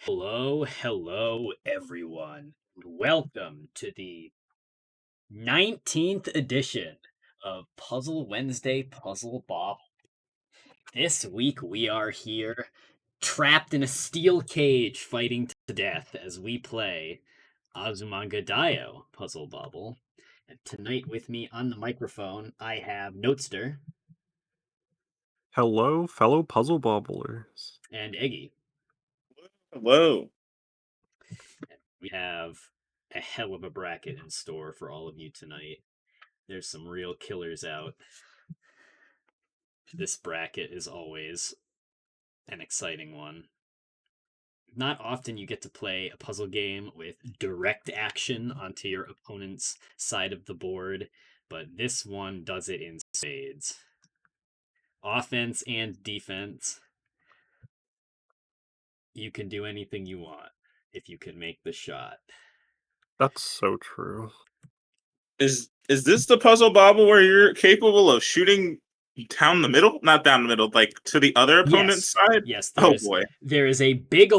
Hello, everyone. Welcome to the 19th edition of Puzzle Wednesday Puzzle Bobble. This week we are here, trapped in a steel cage, fighting to death as we play Azumanga Daioh Puzzle Bobble. And tonight with me on the microphone, I have Notester Hello, fellow puzzle bobblers. and Eggy. Hello. We have a hell of a bracket in store for all of you tonight. There's some real killers out. This bracket is always an exciting one. Not often you get to play a puzzle game with direct action onto your opponent's side of the board, but this one does it in spades. Offense and defense. You can do anything you want if you can make the shot. That's so true. Is this the puzzle bobble where you're capable of shooting down the middle? Not down the middle, like to the other opponent's side? Yes, Oh boy. there is a big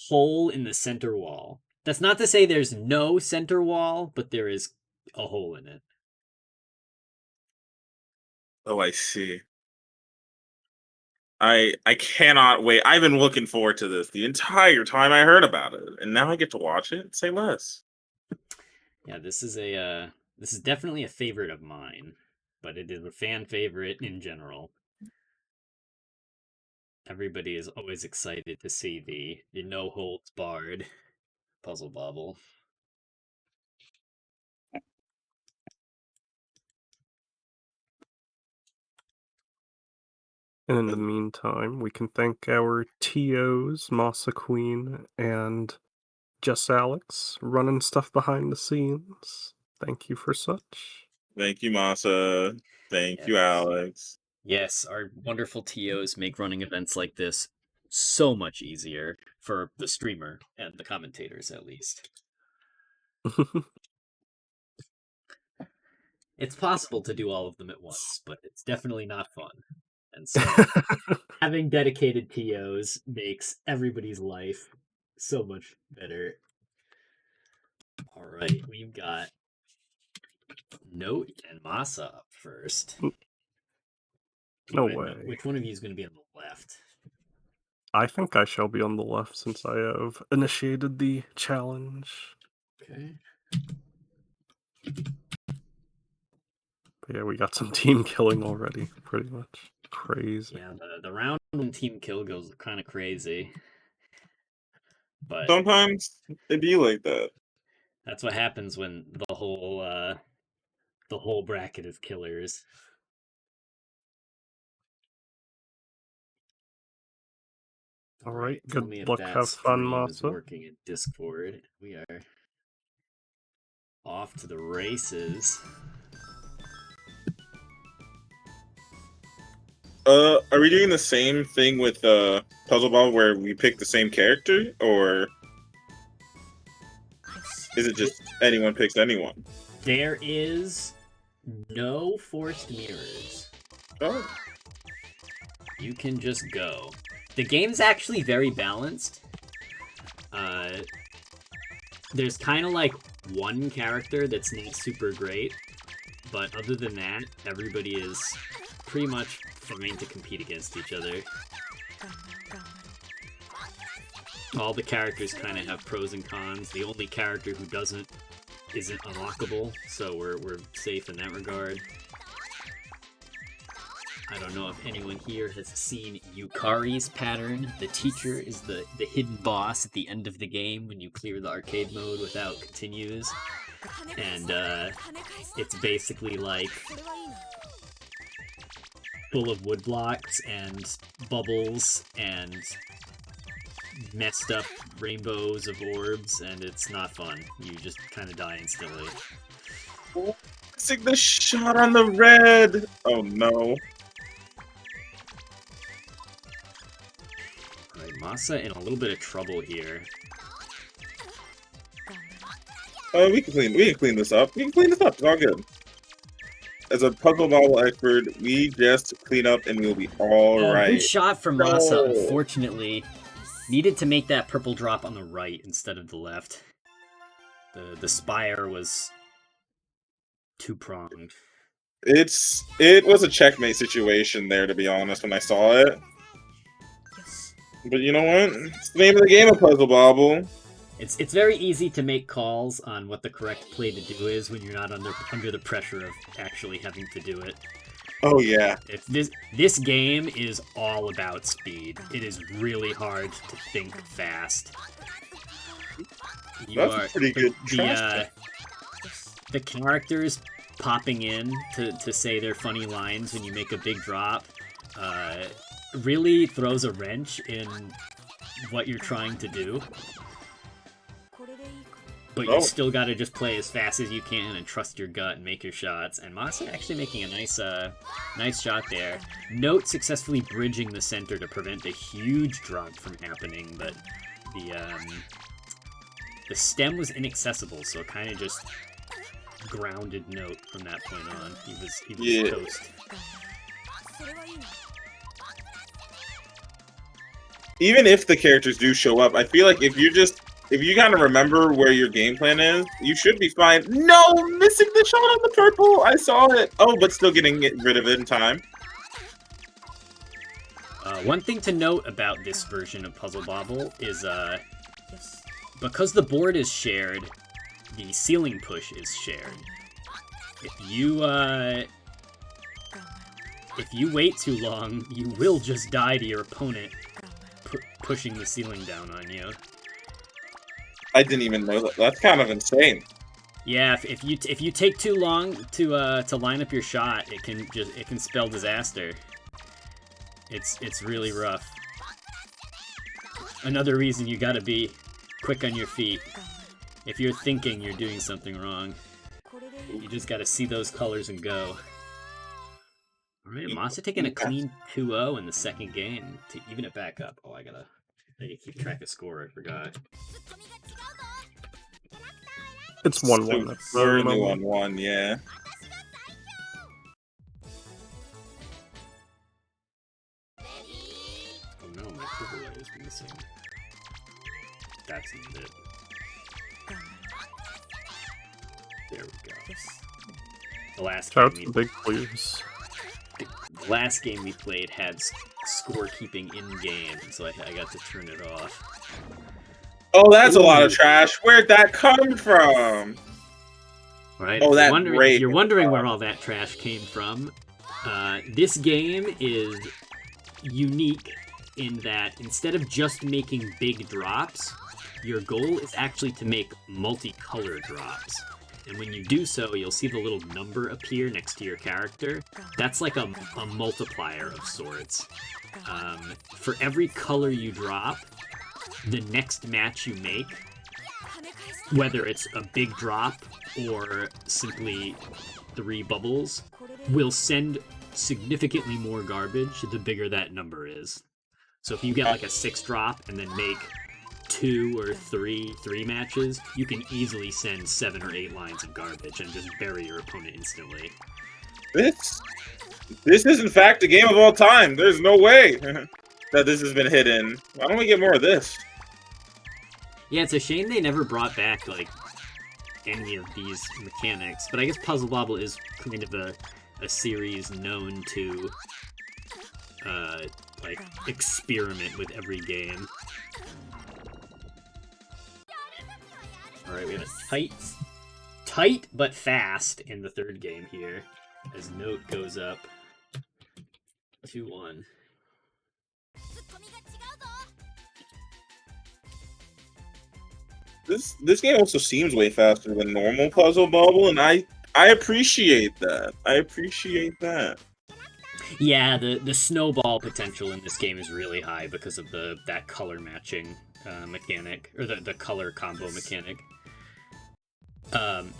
hole in the center wall. That's not to say there's no center wall, but there is a hole in it. Oh, I see. I cannot wait. I've been looking forward to this the entire time I heard about it, and now I get to watch it. Say less. Yeah, this is definitely a favorite of mine, but it is a fan favorite in general. Everybody is always excited to see the no holds barred puzzle bobble. And in the meantime, we can thank our TOs, Masa Queen and Just Alex, running stuff behind the scenes. Thank you for such. Thank you, Masa. Thank you, Alex. Yes, our wonderful TOs make running events like this so much easier for the streamer and the commentators, at least. It's possible to do all of them at once, but it's definitely not fun. And so having dedicated TOs makes everybody's life so much better. All right, we've got Note and Masa up first. No way. Which one of you is going to be on the left? I think I shall be on the left since I have initiated the challenge. Okay. But yeah, we got some team killing already, pretty much. Crazy. Yeah, the round one team kill goes kind of crazy. But sometimes it be like that. That's what happens when the whole bracket is killers. All right, Tell good me if luck, that have fun, stream is Masa. working in Discord. We are off to the races. Are we doing the same thing with Puzzle Ball where we pick the same character, or is it just anyone picks anyone? There is no forced mirrors. Oh. You can just go. The game's actually very balanced. There's kind of like one character that's not super great, but other than that, everybody is pretty much fine to compete against each other. All the characters kind of have pros and cons. The only character who isn't unlockable, so we're safe in that regard. I don't know if anyone here has seen Yukari's pattern. The teacher is the hidden boss at the end of the game when you clear the arcade mode without continues. And it's basically like full of wood blocks and bubbles and messed up rainbows of orbs, and it's not fun. You just kind of die instantly. Missing the shot on the red! Oh no. Alright, Masa in a little bit of trouble here. We can clean this up. We can clean this up. It's all good. As a puzzle bobble expert, we just clean up and we'll be all right. Good shot from Masa. Unfortunately, Needed to make that purple drop on the right instead of the left. The spire was two-pronged. It was a checkmate situation there, to be honest, when I saw it. But you know what? It's the name of the game of Puzzle Bobble. It's very easy to make calls on what the correct play to do is when you're not under the pressure of actually having to do it. Oh yeah. If this game is all about speed. It is really hard to think fast. That's a pretty good the characters popping in to say their funny lines when you make a big drop really throws a wrench in what you're trying to do. But you still gotta just play as fast as you can and trust your gut and make your shots. And Masa actually making a nice shot there. Note successfully bridging the center to prevent a huge drop from happening, but the stem was inaccessible, so it kind of just grounded Note from that point on. He was toast. Even if the characters do show up, I feel like if you kind of remember where your game plan is, you should be fine. No, missing the shot on the purple. I saw it. Oh, but still getting rid of it in time. One thing to note about this version of Puzzle Bobble is because the board is shared, the ceiling push is shared. If you wait too long, you will just die to your opponent pushing the ceiling down on you. I didn't even know that. That's kind of insane. Yeah, if you take too long to line up your shot, it can spell disaster. It's really rough. Another reason you gotta be quick on your feet. If you're thinking you're doing something wrong, you just gotta see those colors and go. Alright, Masa taking a clean 2-0 in the second game to even it back up. Oh, I gotta keep track of score, I forgot. It's 1-1. Currently 1-1, yeah. Oh no, my overlay is missing. That's not it. There we go. The last Shout out game to the big players. the last game we played had scorekeeping in game, so I got to turn it off. Oh, that's a lot of trash. Where'd that come from? Right? Oh, that's great. If you're wondering where all that trash came from, this game is unique in that instead of just making big drops, your goal is actually to make multicolor drops. And when you do so, you'll see the little number appear next to your character. That's like a multiplier of sorts. For every color you drop, the next match you make, whether it's a big drop or simply 3 bubbles, will send significantly more garbage the bigger that number is. So if you get like a 6 drop and then make 2 or 3 matches, you can easily send 7 or 8 lines of garbage and just bury your opponent instantly. This is in fact a game of all time. There's no way that this has been hidden. Why don't we get more of this? Yeah, it's a shame they never brought back like any of these mechanics, but I guess Puzzle Bobble is kind of a series known to like experiment with every game. Alright, we have a tight but fast in the third game here, as Note goes up 2-1. This game also seems way faster than normal Puzzle Bobble, and I appreciate that. I appreciate that. Yeah, the snowball potential in this game is really high because of that color matching mechanic, or the color combo mechanic.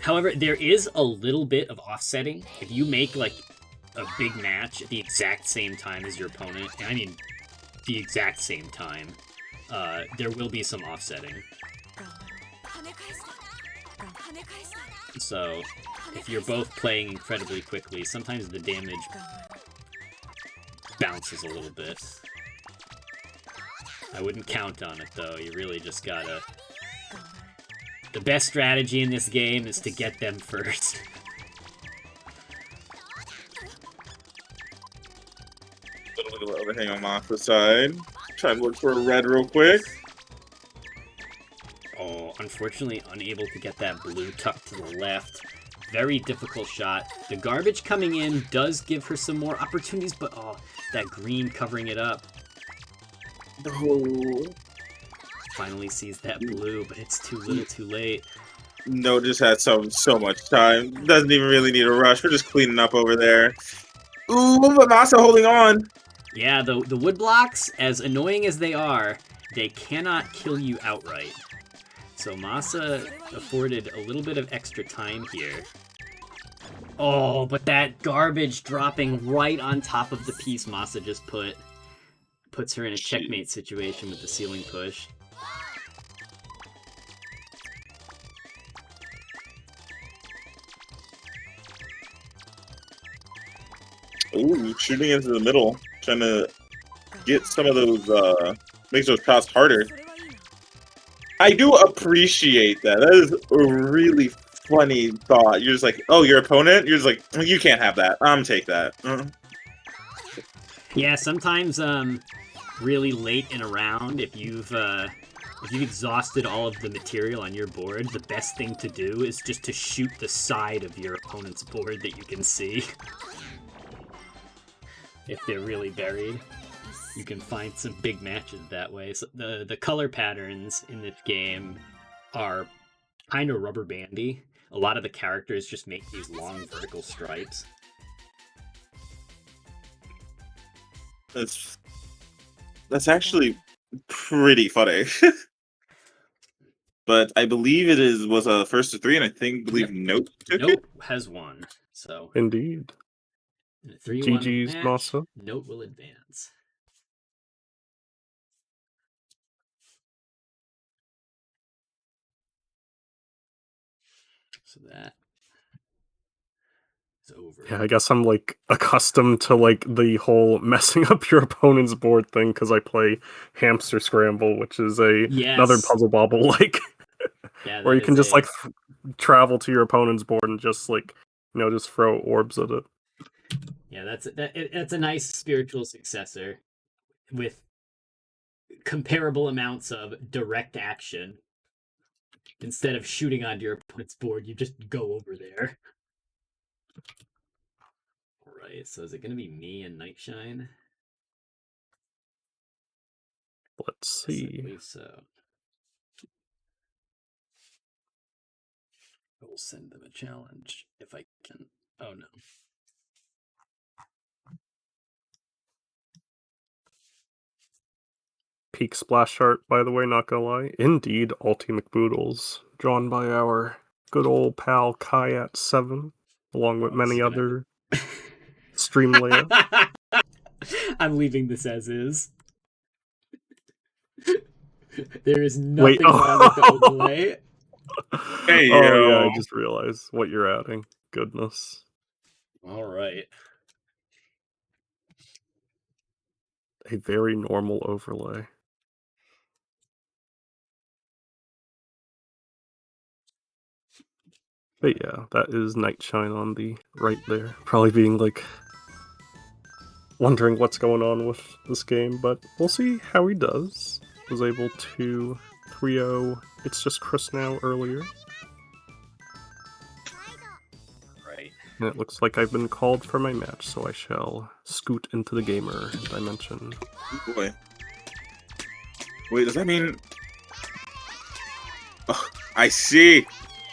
However, there is a little bit of offsetting. If you make like a big match at the exact same time as your opponent, and I mean the exact same time, there will be some offsetting. So, if you're both playing incredibly quickly, sometimes the damage bounces a little bit. I wouldn't count on it, though. You really just gotta... The best strategy in this game is to get them first. A little bit of overhang on Masa's side. Try to look for a red real quick. Oh, unfortunately unable to get that blue tucked to the left. Very difficult shot. The garbage coming in does give her some more opportunities, but oh, that green covering it up. Oh. Finally sees that blue, but it's too little too late. No, just had so much time. Doesn't even really need a rush. We're just cleaning up over there. Ooh, but Masa holding on. Yeah, the wood blocks, as annoying as they are, they cannot kill you outright. So Masa afforded a little bit of extra time here. Oh, but that garbage dropping right on top of the piece Masa just puts her in a checkmate situation with the ceiling push. Ooh, shooting into the middle. Trying to get some of those, makes those shots harder. I do appreciate that. That is a really funny thought. You're just like, oh, your opponent? You're just like, you can't have that. Take that. Yeah, sometimes really late in a round, if you've exhausted all of the material on your board, the best thing to do is just to shoot the side of your opponent's board that you can see. If they're really buried, you can find some big matches that way. So the color patterns in this game are kind of rubber bandy. A lot of the characters just make these long vertical stripes. That's actually pretty funny. But I believe it was a first to 3, and I believe Note took it. Note has won, so Indeed. in a 3-1 GG's, match, Masa. Note will advance. So that is over. Yeah, I guess I'm like accustomed to like the whole messing up your opponent's board thing because I play Hamster Scramble, which is another Yes. puzzle bobble like Yeah, where that you can is just like travel to your opponent's board and just like just throw orbs at it. Yeah, that's a nice spiritual successor with comparable amounts of direct action. Instead of shooting onto your opponent's board, you just go over there. Alright, so is it going to be me and Nightshine? Let's Yes, I see. believe so. I will send them a challenge if I can. Oh no. Peak splash art, by the way, not gonna lie. Indeed, Alti McBoodles, drawn by our good old pal Kayat7, along with many other stream layouts. I'm leaving this as is. There is nothing wrong with the overlay. Hey, yeah, I just realized what you're adding. Goodness. All right. A very normal overlay. But yeah, that is Nightshine on the right there. Probably being like wondering what's going on with this game, but we'll see how he does. Was able to 3-0 It's Just Chris Now earlier. Right. And it looks like I've been called for my match, so I shall scoot into the gamer dimension. Oh boy. Wait, does that mean... Oh, I see!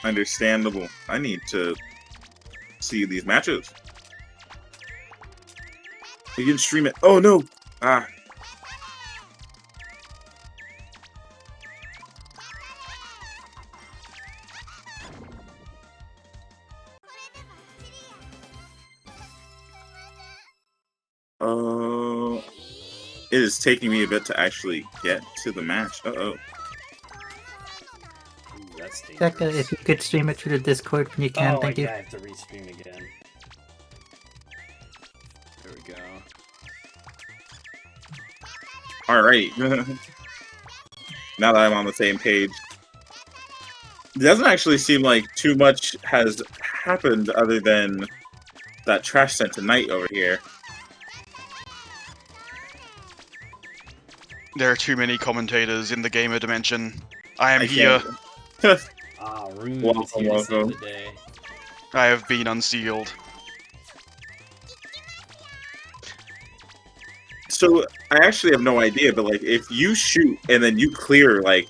Understandable. I need to see these matches. You didn't stream it. Oh no! Ah. It is taking me a bit to actually get to the match. Uh-oh. Ooh, that's Check dangerous. if you could stream it through the Discord when you can, thank you. I have to restream again. There we go. Alright. Now that I'm on the same page. It doesn't actually seem like too much has happened other than that trash sent tonight over here. There are too many commentators in the gamer dimension. I am here. Ah, Rune Welcome, is here to save welcome. the day. I have been unsealed. So I actually have no idea, but like if you shoot and then you clear like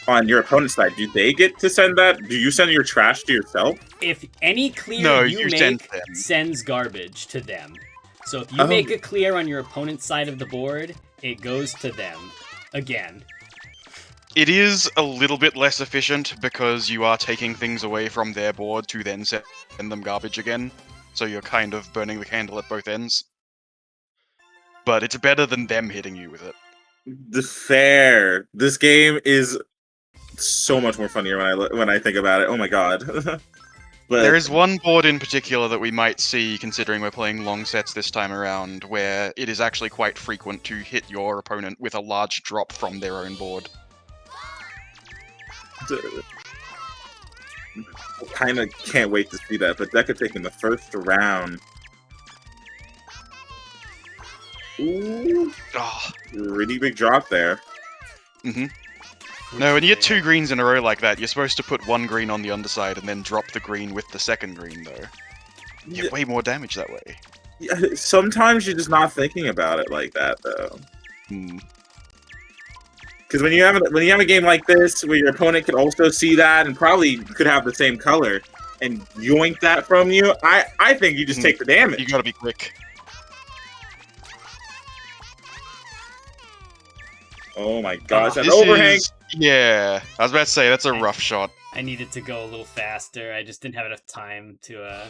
on your opponent's side, do they get to send that? Do you send your trash to yourself? If any clear No, you you send make them. sends garbage to them. So if you make a clear on your opponent's side of the board, it goes to them. Again. It is a little bit less efficient because you are taking things away from their board to then send them garbage again. So you're kind of burning the candle at both ends. But it's better than them hitting you with it. Fair. This game is so much more funnier when I think about it. Oh my god. But There is one board in particular that we might see, considering we're playing long sets this time around, where it is actually quite frequent to hit your opponent with a large drop from their own board. I kind of can't wait to see that. But Deca taking the first round. Ooh, Oh. really big drop there. No, when you get 2 greens in a row like that, you're supposed to put 1 green on the underside and then drop the green with the second green, though. You get way more damage that way. Yeah, sometimes you're just not thinking about it like that, though. Because when you have a game like this, where your opponent could also see that and probably could have the same color, and yoink that from you, I think you just take the damage. You gotta be quick. Oh my gosh, that This overhang! Yeah, I was about to say, that's a rough shot. I needed to go a little faster. I just didn't have enough time to,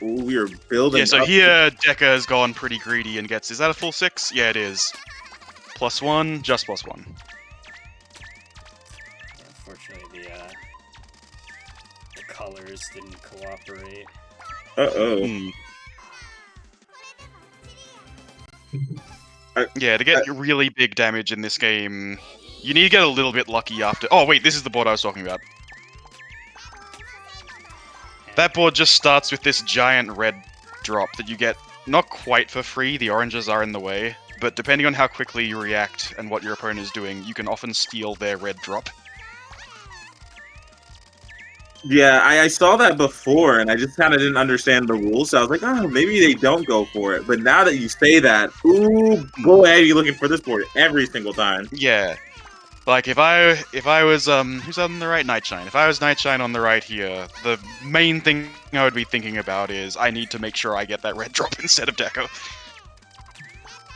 Ooh, we are building. Yeah, so up here Deca has gone pretty greedy and gets. Is that a full 6? Yeah, it is. +1, just +1. unfortunately, the colors didn't cooperate. Uh-oh. Yeah, to get really big damage in this game, you need to get a little bit lucky after. Oh, wait, this is the board I was talking about. That board just starts with this giant red drop that you get not quite for free, the oranges are in the way, but depending on how quickly you react and what your opponent is doing, you can often steal their red drop. Yeah, I saw that before, and I just kind of didn't understand the rules, so I was like, oh, maybe they don't go for it. But now that you say that, ooh, boy, are you looking for this board every single time. Yeah. Like, if I was, who's on the right? Nightshine. If I was Nightshine on the right here, the main thing I would be thinking about is, I need to make sure I get that red drop instead of Deco.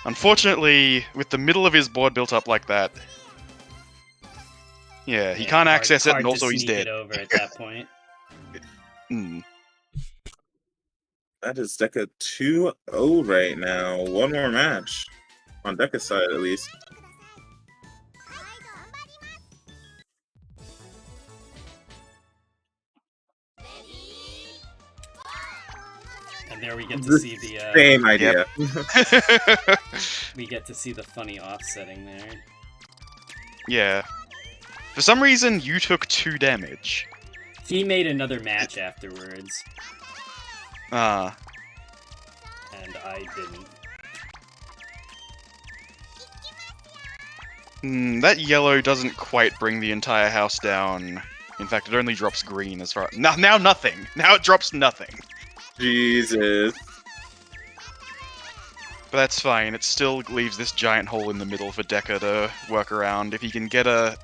Unfortunately, with the middle of his board built up like that, yeah, he can't access it, and also he's dead. It over at that point. That is Deca 2-0 right now. One more match. On Deca's side, at least. And there we get to see the same idea. we get to see the funny offsetting there. Yeah. For some reason, you took 2 damage. He made another match afterwards, Ah. and I didn't. That yellow doesn't quite bring the entire house down. In fact, it only drops green as far. Now nothing. Now it drops nothing. Jesus. But that's fine. It still leaves this giant hole in the middle for Deca to work around. If he can get a.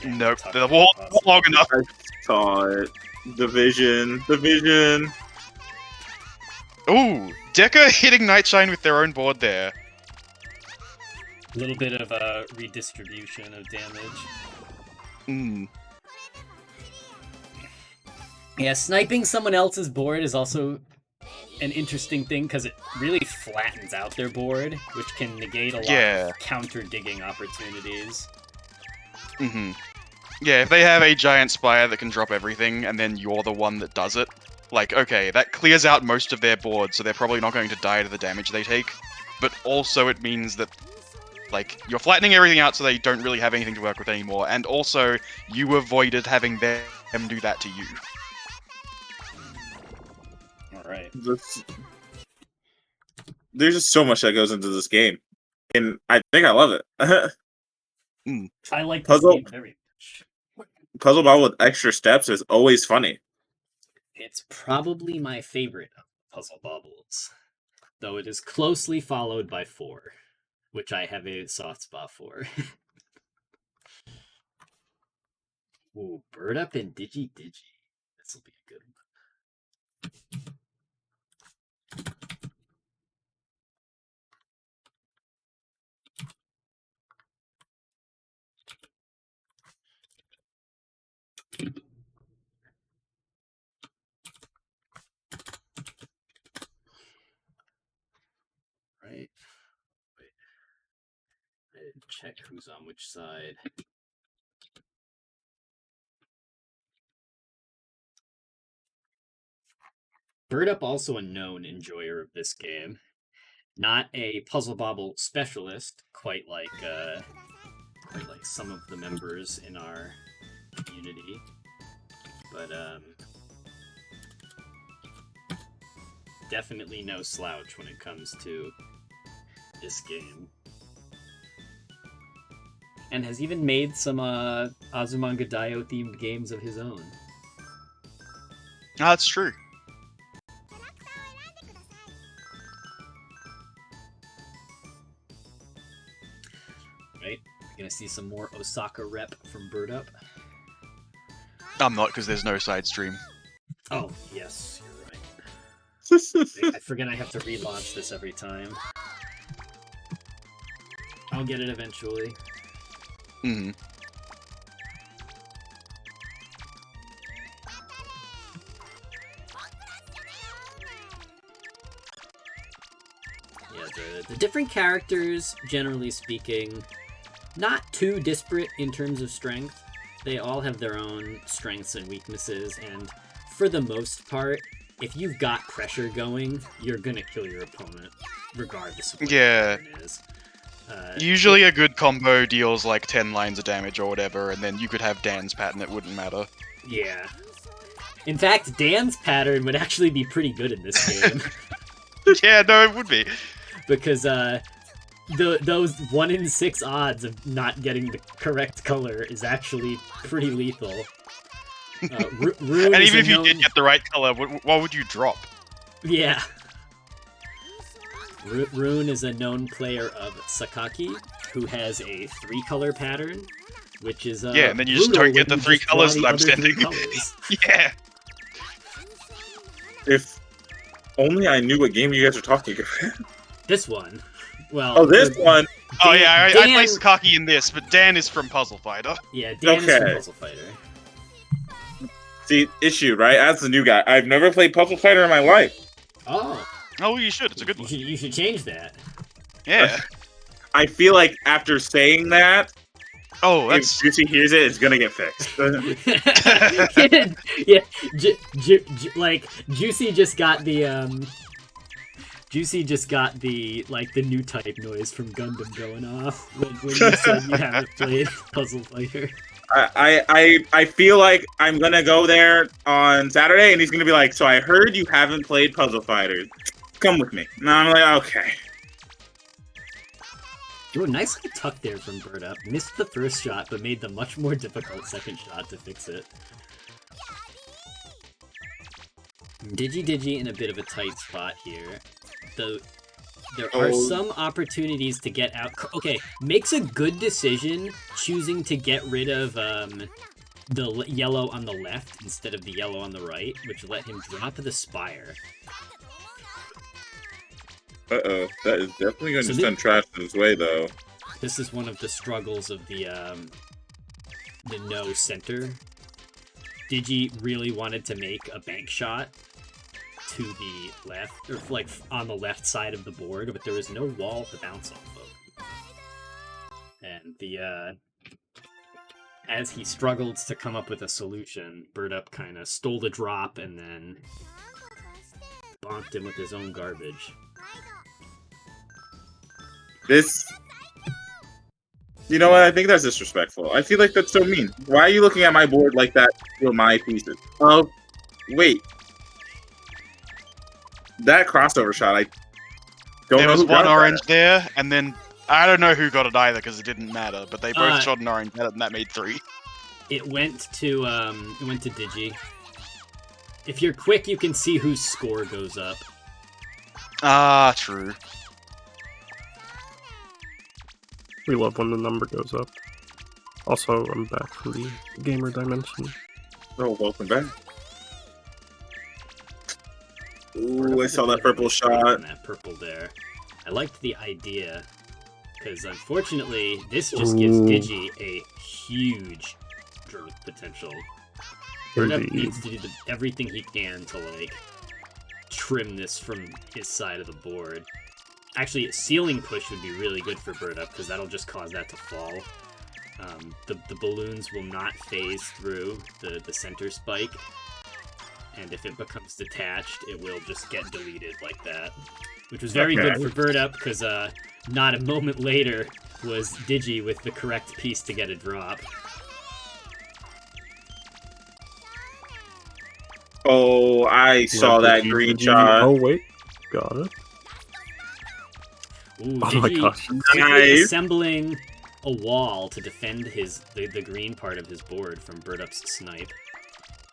Nope, the wall's not long enough. I saw it. Division. Division. Ooh, Deca hitting Nightshine with their own board there. A little bit of a redistribution of damage. Yeah, sniping someone else's board is also an interesting thing because it really flattens out their board, which can negate a lot of counter-digging opportunities. Yeah, if they have a giant spire that can drop everything, and then you're the one that does it, like, okay, that clears out most of their board, so they're probably not going to die to the damage they take. But also it means that, like, you're flattening everything out so they don't really have anything to work with anymore, and also you avoided having them do that to you. Alright. There's just so much that goes into this game, and I think I love it. I like this Puzzle- game very much. Puzzle Bobble with extra steps is always funny. It's probably my favorite of Puzzle Bobbles, though it is closely followed by 4, which I have a soft spot for. Ooh, Bird Up and Digi Digi. This will be a good one. Right. Wait. I didn't check who's on which side. Bird Up also a known enjoyer of this game. Not a Puzzle Bobble specialist, quite like some of the members in our community. But definitely no slouch when it comes to this game. And has even made some Azumanga Daioh themed games of his own. Ah, that's true. Right? We're gonna see some more Osaka rep from Bird Up. I'm not, because there's no side stream. Oh, yes, you're right. I forget I have to relaunch this every time. I'll get it eventually. Mm-hmm. Yeah, the different characters, generally speaking, not too disparate in terms of strength. They all have their own strengths and weaknesses, and for the most part, if you've got pressure going, you're gonna kill your opponent, regardless of what Yeah. it is. Usually a good combo deals like 10 lines of damage or whatever, and then you could have Dan's pattern, it wouldn't matter. Yeah. In fact, Dan's pattern would actually be pretty good in this game. Yeah, no, it would be. Because those 1 in 6 odds of not getting the correct color is actually pretty lethal. Rune And is even if you known... did get the right color, what would you drop? Yeah. Rune is a known player of Sakaki, who has a 3-color pattern, which is Yeah, and then you just don't get the 3 colors that I'm sending. Yeah. If only I knew what game you guys are talking about. This one. Well. Oh, this one. Oh yeah, I Dan... play Sakaki in this, but Dan is from Puzzle Fighter. Yeah, Dan is from Puzzle Fighter. See, issue, right? As the new guy, I've never played Puzzle Fighter in my life. Oh. Oh, you should. It's a good one. You should change that. Yeah. I feel like after saying that, Oh, if that's... Juicy hears it, it's gonna get fixed. Yeah, like Juicy just got the like the new type noise from Gundam going off when you said you haven't played Puzzle Fighter. I feel like I'm gonna go there on Saturday, and he's gonna be like, "So I heard you haven't played Puzzle Fighters. Come with me." And I'm like, "Okay." Ooh, nicely tucked there from Bird Up. Missed the first shot, but made the much more difficult second shot to fix it. Digi in a bit of a tight spot here. There are some opportunities to get out. Okay, makes a good decision choosing to get rid of the yellow on the left instead of the yellow on the right, which let him drop the spire. Uh-oh, that is definitely going to send trash in his way, though. This is one of the struggles of the no center. Digi really wanted to make a bank shot to the left, or like on the left side of the board, but there was no wall to bounce off of. And As he struggled to come up with a solution, Birdup kind of stole the drop and then bonked him with his own garbage. This... You know what? I think that's disrespectful. I feel like that's so mean. Why are you looking at my board like that for my pieces? Oh, wait. That crossover shot, I don't There know was who one got orange that. there, and then I don't know who got it either because it didn't matter. But they both shot an orange at it, and that made 3. It went to Digi. If you're quick, you can see whose score goes up. Ah, true. We love when the number goes up. Also, I'm back from the gamer dimension. Oh, welcome back. Ooh, I saw that purple shot. That purple there. I liked the idea, because unfortunately, this just gives Digi a huge growth potential. Birdup needs to do everything he can to, like, trim this from his side of the board. Actually, ceiling push would be really good for Birdup, because that'll just cause that to fall. The balloons will not phase through the center spike, and if it becomes detached, it will just get deleted like that. Which was very good for Birdup, because not a moment later was Digi with the correct piece to get a drop. Oh, I saw that green shot. Oh, wait. Got it. Ooh, Oh my gosh. Nice. assembling a wall to defend the green part of his board from Birdup's snipe.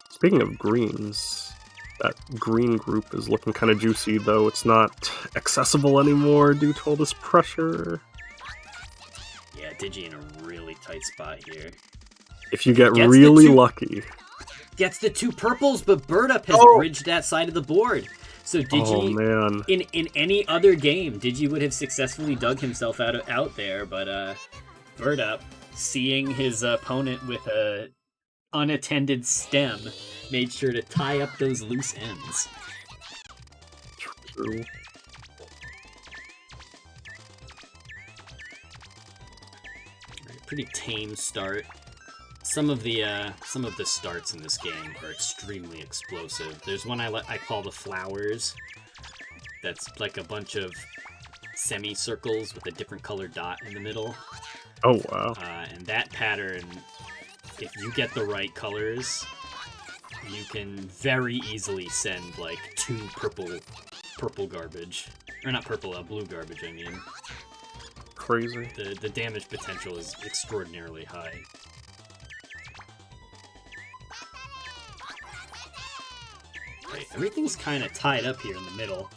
Speaking of greens, that green group is looking kind of juicy, though it's not accessible anymore due to all this pressure. Yeah, Digi in a really tight spot here. If you get Gets the really two- lucky. Gets the 2 purples, but Birdup has bridged that side of the board. So Digi, man. in any other game, Digi would have successfully dug himself out there, but Birdup, seeing his opponent with a unattended stem, made sure to tie up those loose ends. True. Pretty tame start. Some of the starts in this game are extremely explosive. There's one I call the flowers. That's like a bunch of semicircles with a different colored dot in the middle. Oh, wow. And that pattern, if you get the right colors, you can very easily send like 2 purple garbage, or not purple, blue garbage. I mean, Crazy. the damage potential is extraordinarily high. Okay, everything's kind of tied up here in the middle,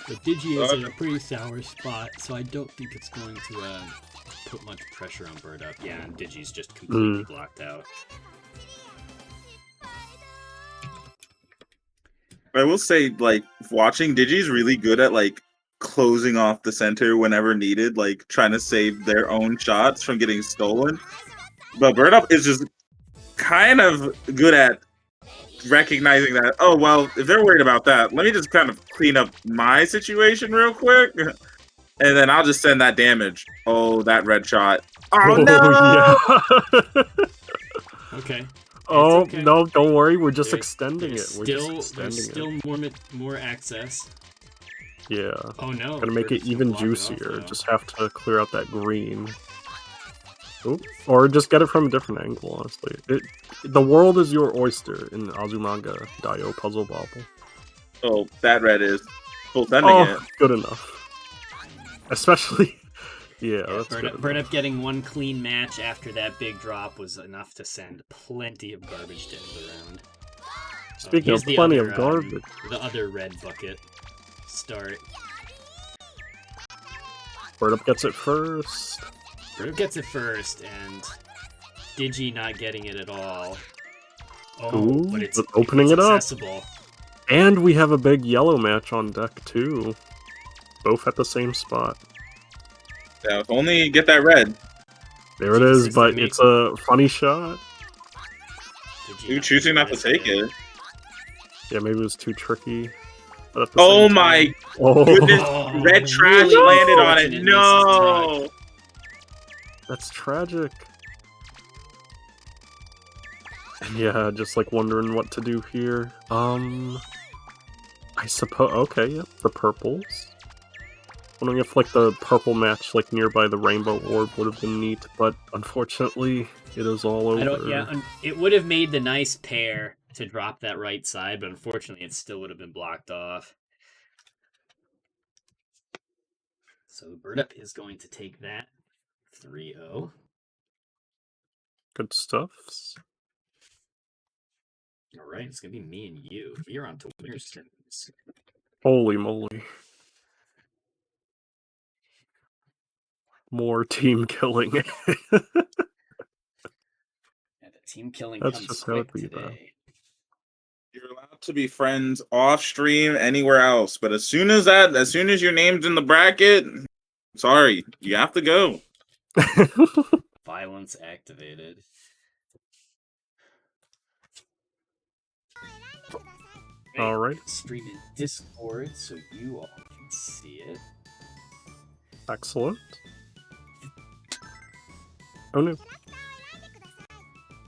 but Digi is in a pretty sour spot, so I don't think it's going to put much pressure on Birdup. Yeah, and Digi's just completely blocked out. I will say, like, watching Digi's really good at, like, closing off the center whenever needed, like, trying to save their own shots from getting stolen. But Birdup is just kind of good at recognizing that, oh, well, if they're worried about that, let me just kind of clean up my situation real quick, and then I'll just send that damage. Oh, that red shot. Oh, no! Yeah. Okay. Oh, okay. no, don't worry. We're just There's- extending it. We're just There's extending still more access. it. Yeah. Oh no. Gonna make it Birdup's even gonna block it off juicier. now. Just have to clear out that green. Oop. Or just get it from a different angle, honestly. The world is your oyster in Azumanga Daioh Puzzle Bobble. Oh, that red is full sending it. Oh, good enough. Especially... Yeah, that's good Birdup enough. getting one clean match after that big drop was enough to send plenty of garbage to end the round. Speaking Here's of the plenty other, of garbage. The other red bucket start. Birdup gets it first. Birdup gets it first, and Digi not getting it at all. Oh, Ooh, but it's but opening it up. accessible. And we have a big yellow match on deck, too. Both at the same spot. Yeah, if only get that red. There it is, Jesus, but they it's a funny shot. Digi You choosing not to risk take it. Yeah, maybe it was too tricky. But at the Oh same my time... Oh, goodness. Oh, Red trash really landed on it. unfortunate No! that's tragic. And yeah, just like wondering what to do here. I suppose. Okay, yeah, the purples. Wondering if like the purple match like nearby the rainbow orb would have been neat, but unfortunately, it is all over. It would have made the nice pair to drop that right side, but unfortunately, it still would have been blocked off. So Burdup is going to take that 3-0. Good stuff. All right, it's gonna be me and you. You're on to winner's turns. Holy moly. More team killing. Yeah, the team killing That's comes just how it quick be, though. today. You're allowed to be friends off stream anywhere else, but as soon as your name's in the bracket, sorry, you have to go. Violence activated. All right. Stream in Discord so you all can see it. Excellent. Oh no.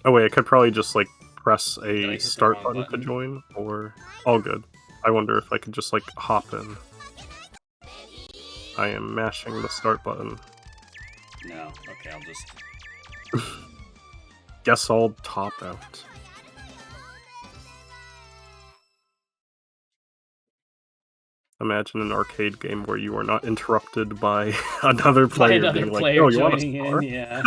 Oh wait, I could probably just like press a start button to join, or all good. I wonder if I could just like hop in. I am mashing the start button. No, okay, I'll just... Guess I'll top out. Imagine an arcade game where you are not interrupted by another player being like, "Oh, you want to start?" Yeah.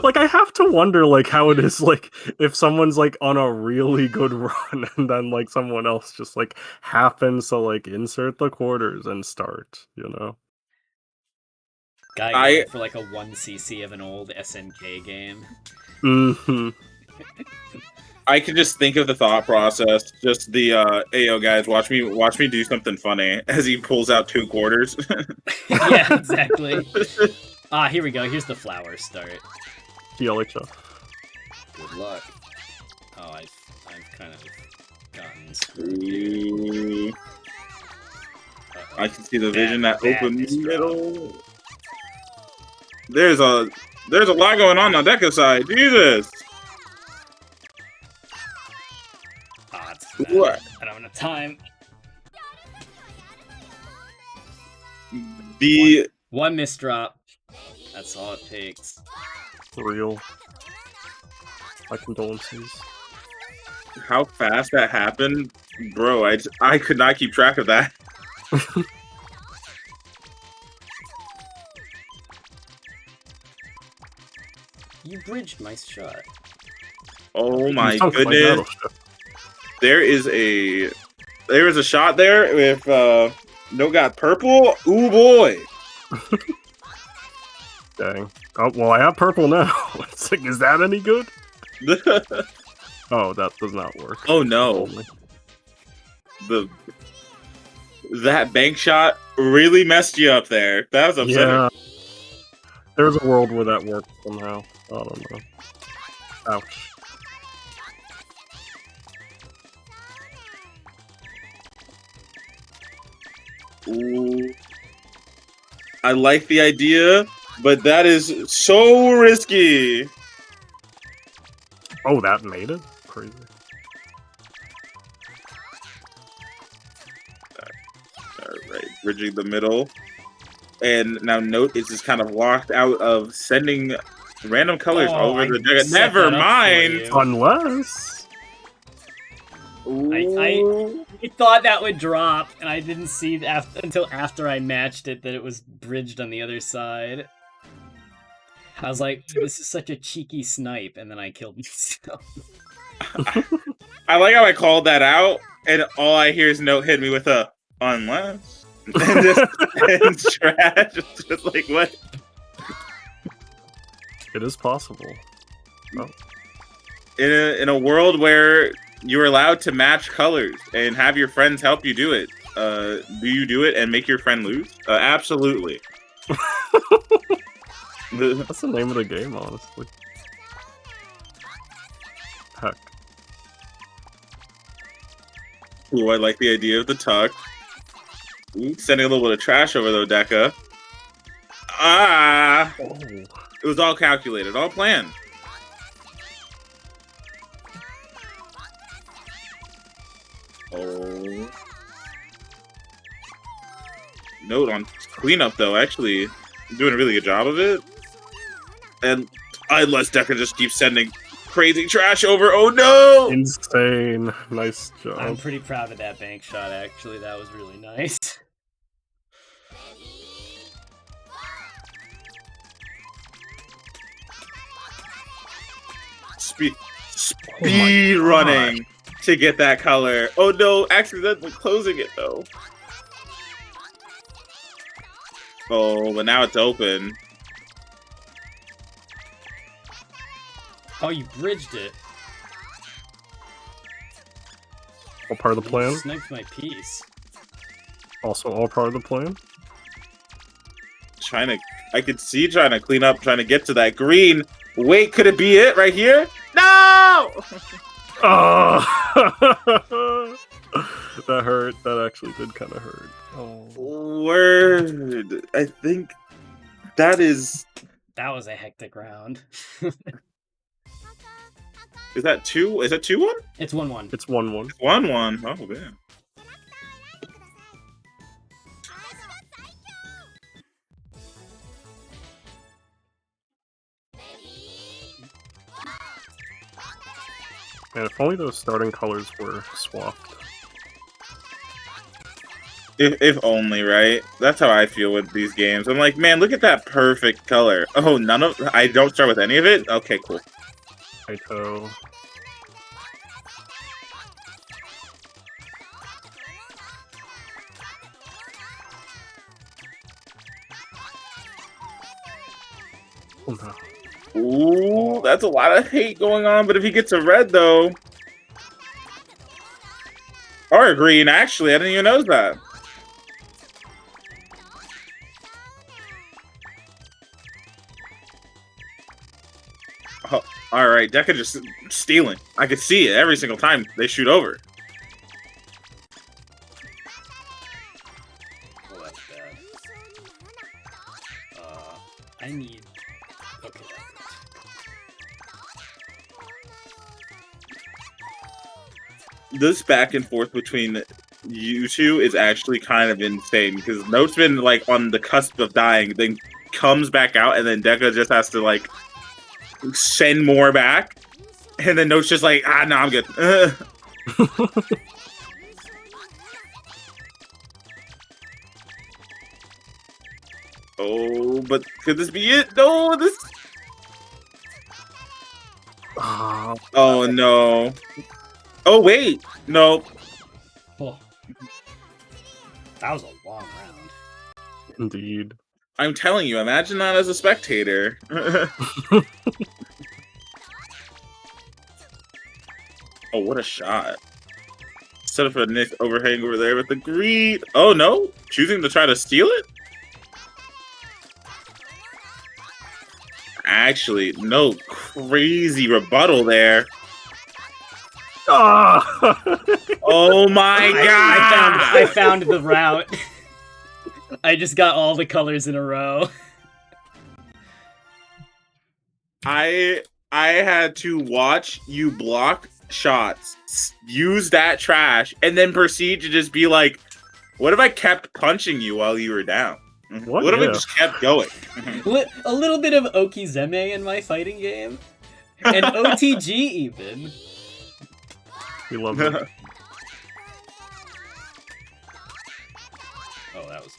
Like, I have to wonder, like, how it is, like, if someone's like on a really good run, and then like someone else just like happens to like insert the quarters and start, you know? Guy going for like a 1cc of an old SNK game. Mm-hmm. I can just think of the thought process. Just the Ayo guys, watch me do something funny as he pulls out 2 quarters. Yeah, exactly. Here we go. Here's the flower start. LHF. Good luck. Oh, I've kind of gotten screwed. I can see the vision that open middle. There's a lot going on Deca's side. Jesus. What? I don't have time. One misdrop. That's all it takes. Real. My condolences. How fast that happened, bro! I could not keep track of that. You bridged my shot. Oh my goodness! There is a shot there with no got purple. Ooh boy! Dang. Oh well, I have purple now. It's like, is that any good? Oh, that does not work. Oh no! That bank shot really messed you up there. That was upsetting. Yeah. There's a world where that works somehow. I don't know. Ouch. Ooh. I like the idea, but that is so risky. Oh, that made it? Crazy. Alright, bridging the middle. And now note it's just kind of locked out of sending random colors over the dragon. Never mind! Unless... I thought that would drop, and I didn't see until after I matched it that it was bridged on the other side. I was like, this is such a cheeky snipe, and then I killed myself. I like how I called that out, and all I hear is Note hit me with a unless. And just and trash. It's just like, what? It is possible. Oh. In a world where you're allowed to match colors and have your friends help you do it, do you do it and make your friend lose? Absolutely. That's the name of the game, honestly. Heck. Ooh, I like the idea of the tuck. Ooh, sending a little bit of trash over though, Deca. Ah! Oh. It was all calculated, all planned. note on cleanup, though. Actually, doing a really good job of it. And unless Deca just keeps sending crazy trash over. Oh no! Insane. Nice job. I'm pretty proud of that bank shot, actually. That was really nice. Speed running to get that color. Oh no, accidentally closing it though. Oh, but now it's open. Oh, you bridged it. All part of the plan. You sniped my piece. Also all part of the plan. I could see trying to clean up, trying to get to that green. Wait, could it be it right here? No! Oh! That hurt. That actually did kind of hurt. Oh. Word. I think that is... That was a hectic round. Is that 2? Is that 2-1? It's 1-1. It's 1-1. 1-1. Oh, man. Man, if only those starting colors were swapped. If only, right? That's how I feel with these games. I'm like, man, look at that perfect color. Oh, I don't start with any of it? Okay, cool. Taito. Oh no. Ooh, that's a lot of hate going on, but if he gets a red, though... Or a green, actually, I didn't even notice that. Oh, alright, Deca just stealing. I could see it every single time they shoot over. Oh, that's bad. I need... Okay, that works. This back and forth between you two is actually kind of insane because Note's been like on the cusp of dying, then comes back out, and then Deca just has to like send more back, and then Note's just like, no, I'm good. Oh, but could this be it? No, this. Oh no. Oh wait, no. Oh. That was a long round. Indeed. I'm telling you, imagine that as a spectator. Oh, what a shot. Set up a nice overhang over there with the green. Oh no, choosing to try to steal it? Actually, no, crazy rebuttal there. Oh my god! I found the route. I just got all the colors in a row. I had to watch you block shots, use that trash, and then proceed to just be like, what if I kept punching you while you were down? What if I just kept going? A little bit of Okizeme in my fighting game. And OTG even. We love it. Oh, that was...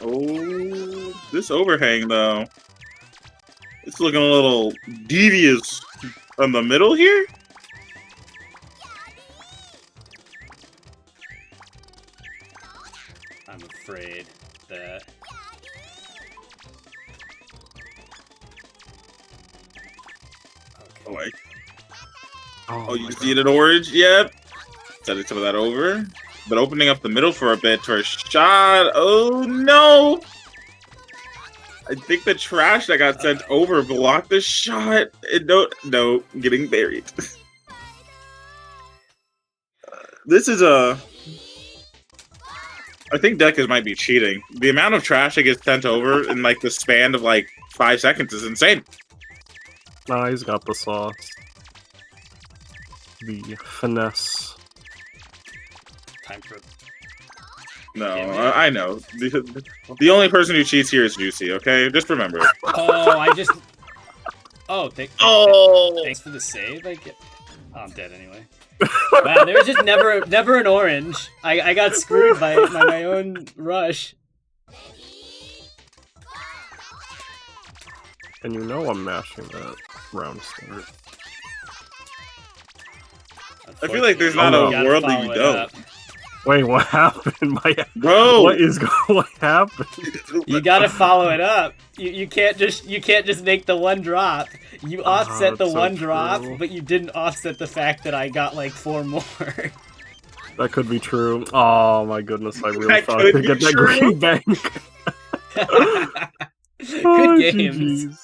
Oh, this overhang though. It's looking a little devious on the middle here. I'm afraid that... Okay. Oh, You see it in orange? Yep. Setting some of that over. But opening up the middle for a bit for a shot. Oh no! I think the trash that got sent over blocked the shot. No, getting buried. This is a... I think Deckers might be cheating. The amount of trash that gets sent over in like the span of like 5 seconds is insane. Nah, he's got the sauce. The finesse. Time for No, Yeah, man. I know. The only person who cheats here is Juicy, okay? Just remember. Oh, I just. Oh, Oh! thanks for the save. Oh, I'm dead anyway. Wow, there was just never an orange. I got screwed by my own rush. And you know I'm mashing that round start. I feel like there's not a You gotta world that follow you it don't. up. Wait, what happened? Bro! What happened? You gotta follow it up. You can't just make the one drop. You offset the that's so one drop, true. but you didn't offset the fact that I got like 4 more. That could be true. Oh my goodness, I really That thought I could could be get that true. green bank. Good games.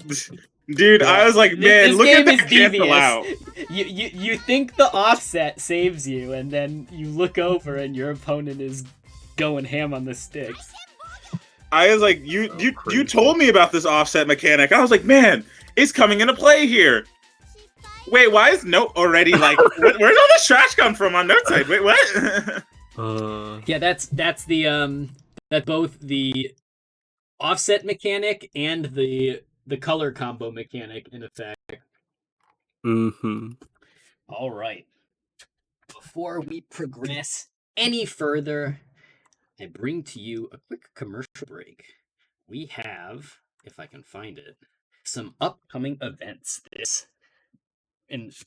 GGs. Dude, I was like, man, This look at game is that cancel devious. out. You think the offset saves you, and then you look over and your opponent is going ham on the sticks. I was like, you crazy. told me about this offset mechanic. I was like, man, it's coming into play here. Wait, why is Note already like, where's all this trash come from on Note side? Wait, what? Yeah, that's the that's both the offset mechanic and the color combo mechanic in effect. Mm-hmm. All right. Before we progress any further, I bring to you a quick commercial break. We have, if I can find it, some upcoming events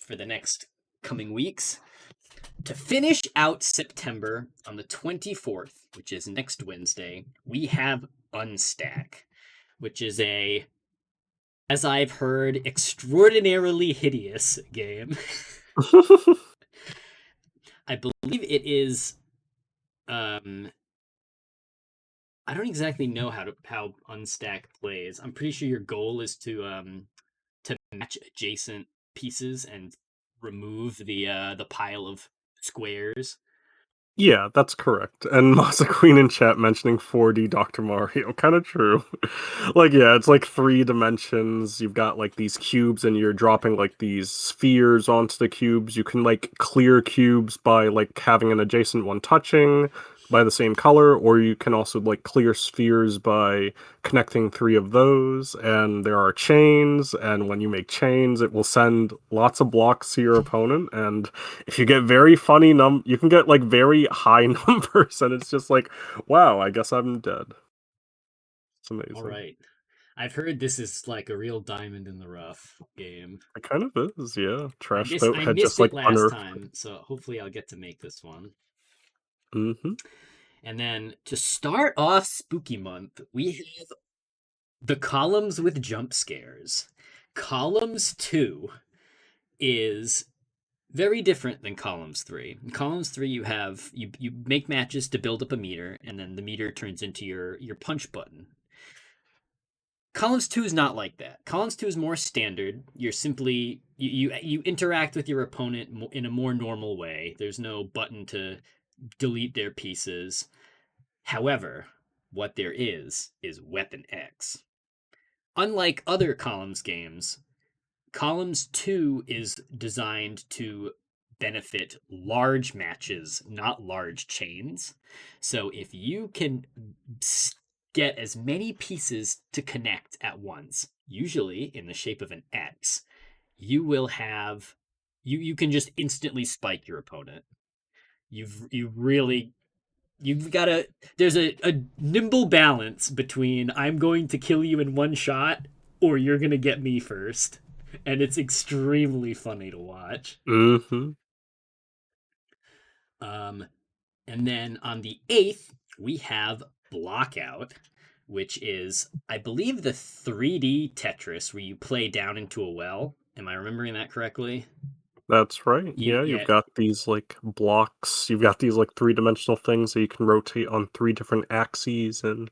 for the next coming weeks. To finish out September on the 24th, which is next Wednesday, we have Unstack, which is as I've heard, extraordinarily hideous game. I believe it is. I don't exactly know how Unstack plays. I'm pretty sure your goal is to match adjacent pieces and remove the pile of squares. Yeah, that's correct. And Masa Queen in chat mentioning 4D Dr. Mario, kind of true. Like, yeah, it's like 3 dimensions. You've got like these cubes, and you're dropping like these spheres onto the cubes. You can like clear cubes by like having an adjacent one touching by the same color, or you can also like clear spheres by connecting 3 of those. And there are chains, and when you make chains, it will send lots of blocks to your opponent. And if you get very funny you can get like very high numbers, and it's just like, wow, I guess I'm dead. It's amazing. All right. I've heard this is like a real diamond in the rough game. It kind of is, yeah. Trash I Boat had missed just like it last unearthed. time, so hopefully I'll get to make this one. Mm-hmm. And then to start off Spooky Month, we have the Columns with Jump Scares. Columns 2 is very different than Columns 3. In Columns 3, you make matches to build up a meter, and then the meter turns into your punch button. Columns 2 is not like that. Columns 2 is more standard. You're simply you interact with your opponent in a more normal way. There's no button to delete their pieces. However, what there is Weapon X. Unlike other Columns games, Columns 2 is designed to benefit large matches, not large chains. So if you can get as many pieces to connect at once, usually in the shape of an X, you will have you can just instantly spike your opponent. You've got to there's a nimble balance between I'm going to kill you in one shot or you're going to get me first. And it's extremely funny to watch. Mm-hmm. And then on the 8th, we have Blockout, which is, I believe, the 3D Tetris where you play down into a well. Am I remembering that correctly? That's right. You've got these like blocks. You've got these like 3-dimensional things that you can rotate on 3 different axes, and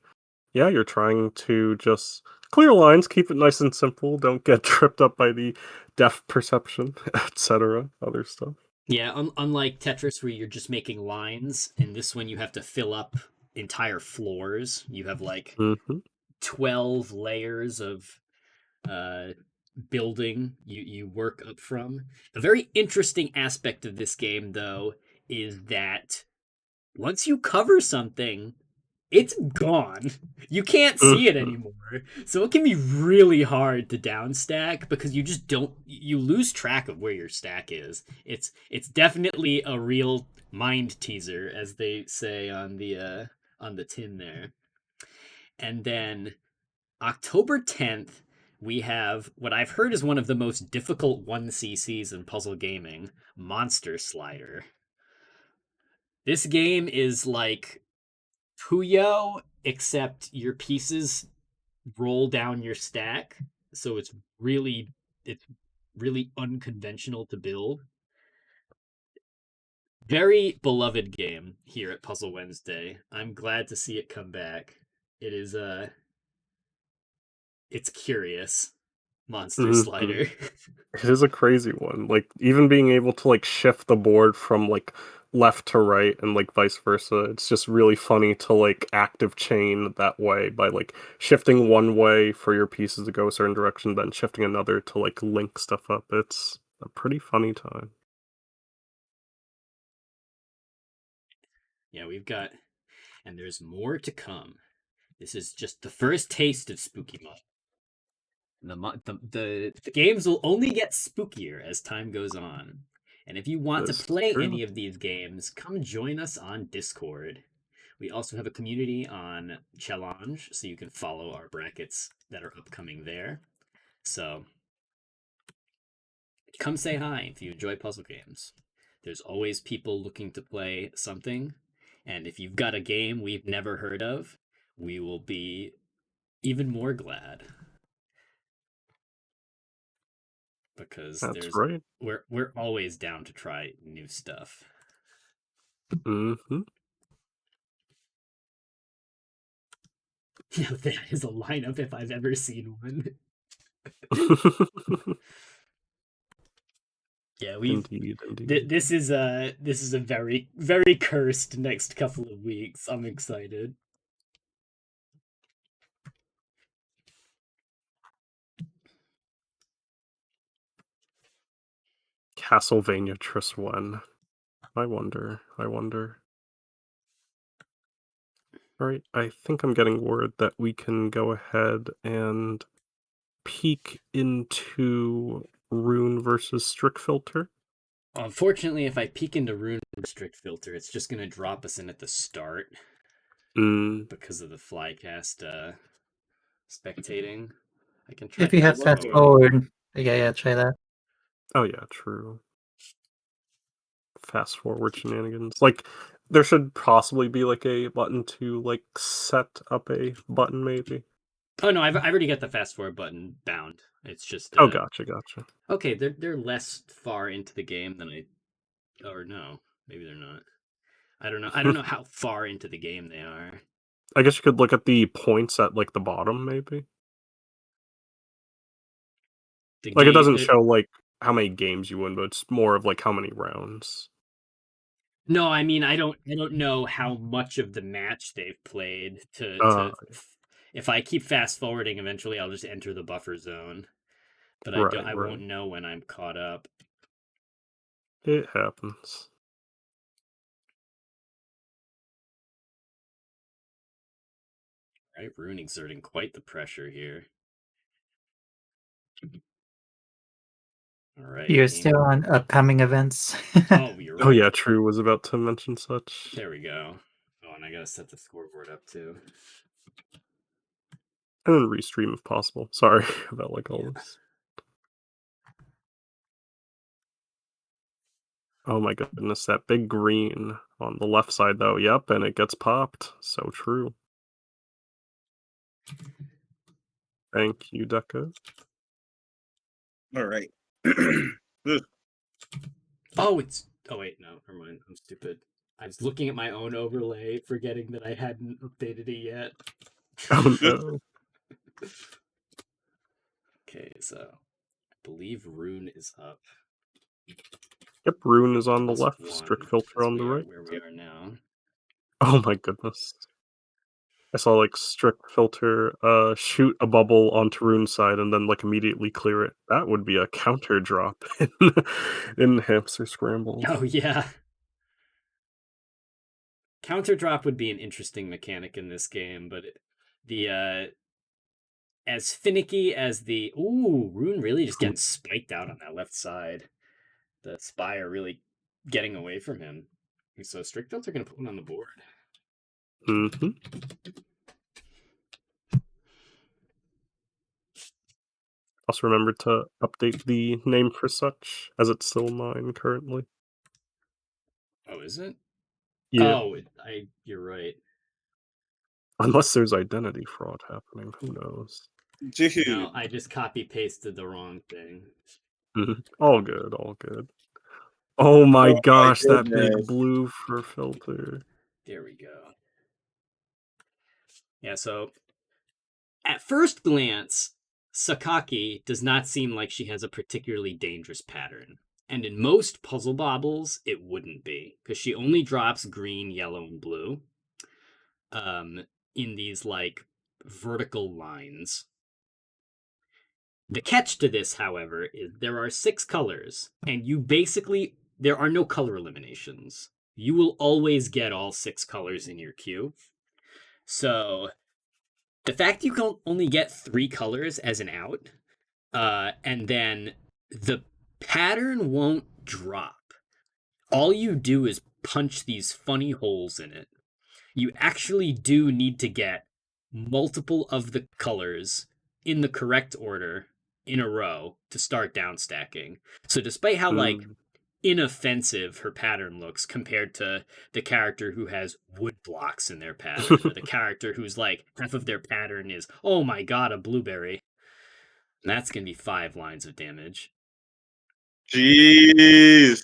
yeah, you're trying to just clear lines, keep it nice and simple. Don't get tripped up by the depth perception, etc. Other stuff. Yeah, unlike Tetris where you're just making lines, in this one you have to fill up entire floors. You have like Mm-hmm. 12 layers of uh, building you work up from. A very interesting aspect of this game, though, is that once you cover something, it's gone. You can't see it Mm-hmm. anymore. So it can be really hard to downstack because you just don't you lose track of where your stack is. It's definitely a real mind teaser, as they say on the tin there. And then October 10th, we have what I've heard is one of the most difficult 1CCs in puzzle gaming, Monster Slider. This game is like Puyo, except your pieces roll down your stack, so it's really unconventional to build. Very beloved game here at Puzzle Wednesday. I'm glad to see it come back. It is it's curious. Monster Mm-hmm. Slider. It is a crazy one. Like even being able to like shift the board from like left to right and like vice versa. It's just really funny to like active chain that way by like shifting one way for your pieces to go a certain direction, then shifting another to like link stuff up. It's a pretty funny time. Yeah, and there's more to come. This is just the first taste of Spooky Month. The games will only get spookier as time goes on. And if you want to This is play true. any of these games, come join us on Discord. We also have a community on Challenge, so you can follow our brackets that are upcoming there. So come say hi if you enjoy puzzle games. There's always people looking to play something, and if you've got a game we've never heard of, we will be even more glad because That's there's right. we're always down to try new stuff. Mm-hmm. Yeah, that is a lineup if I've ever seen one. Yeah, Indeed, indeed. this is a very cursed next couple of weeks. I'm excited. Castlevania Tris 1. I wonder. Alright, I think I'm getting word that we can go ahead and peek into Rune versus Strict Filter. Unfortunately, if I peek into Rune Restrict Filter, it's just gonna drop us in at the start Mm, because of the flycast spectating. I can try If you have fast fast forwarding. forward, yeah, try that. oh yeah, true. Fast forward shenanigans. Like, there should possibly be like a button to like set up a button, maybe. Oh no, I've already got the fast forward button bound. It's just Oh, gotcha. okay. They're less far into the game than or no, maybe they're not. I don't know how far into the game they are. I guess you could look at the points at like the bottom, maybe. The Like, it game doesn't show like how many games you win, but it's more of like how many rounds. No, I mean I don't know how much of the match they've played Uh, to if I keep fast forwarding eventually I'll just enter the buffer zone. But I right. won't know when I'm caught up. It happens. Right? Rune exerting quite the pressure here. All right. You're still on upcoming events. Oh, you're Oh right. yeah, true. Was about to mention such. There we go. Oh, and I gotta set the scoreboard up too. And then restream if possible. Sorry about like all Yeah. this. Oh my goodness, that big green on the left side though. Yep, and it gets popped. So true. Thank you, Deca. All right. Oh, wait, no, never mind. I'm stupid. I was looking at my own overlay, forgetting that I hadn't updated it yet. Oh no. Okay, so I believe Rune is up. Yep, Rune is on the Plus left, 1, Strict Filter because on the we are right. where we are now. Oh my goodness. I saw like Strict Filter shoot a bubble onto Rune's side and then like immediately clear it. That would be a counter drop in Hamster Scramble. Oh yeah. Counter drop would be an interesting mechanic in this game, but the as finicky as the Rune really just getting spiked out on that left side. The Spire really getting away from him. So Strict Filter gonna put one on the board. Mm-hmm. Also remember to update the name for such, as it's still mine currently. Oh, is it? Yeah. Oh, you're right. Unless there's identity fraud happening, who knows? Dude. No, I just copy pasted the wrong thing. All good, all good. Oh my Oh my gosh, that big goodness. blue for filter. There we go. Yeah, so at first glance, Sakaki does not seem like she has a particularly dangerous pattern. And in most puzzle bobbles, it wouldn't be, because she only drops green, yellow, and blue in these like vertical lines. The catch to this, however, is there are 6 colors, and there are no color eliminations. You will always get all 6 colors in your queue. So the fact you can only get 3 colors as an out, and then the pattern won't drop. All you do is punch these funny holes in it. You actually do need to get multiple of the colors in the correct order in a row to start down stacking. So despite how like inoffensive her pattern looks compared to the character who has wood blocks in their pattern, or the character who's like half of their pattern is, oh my god, a blueberry. And that's gonna be 5 lines of damage. Jeez.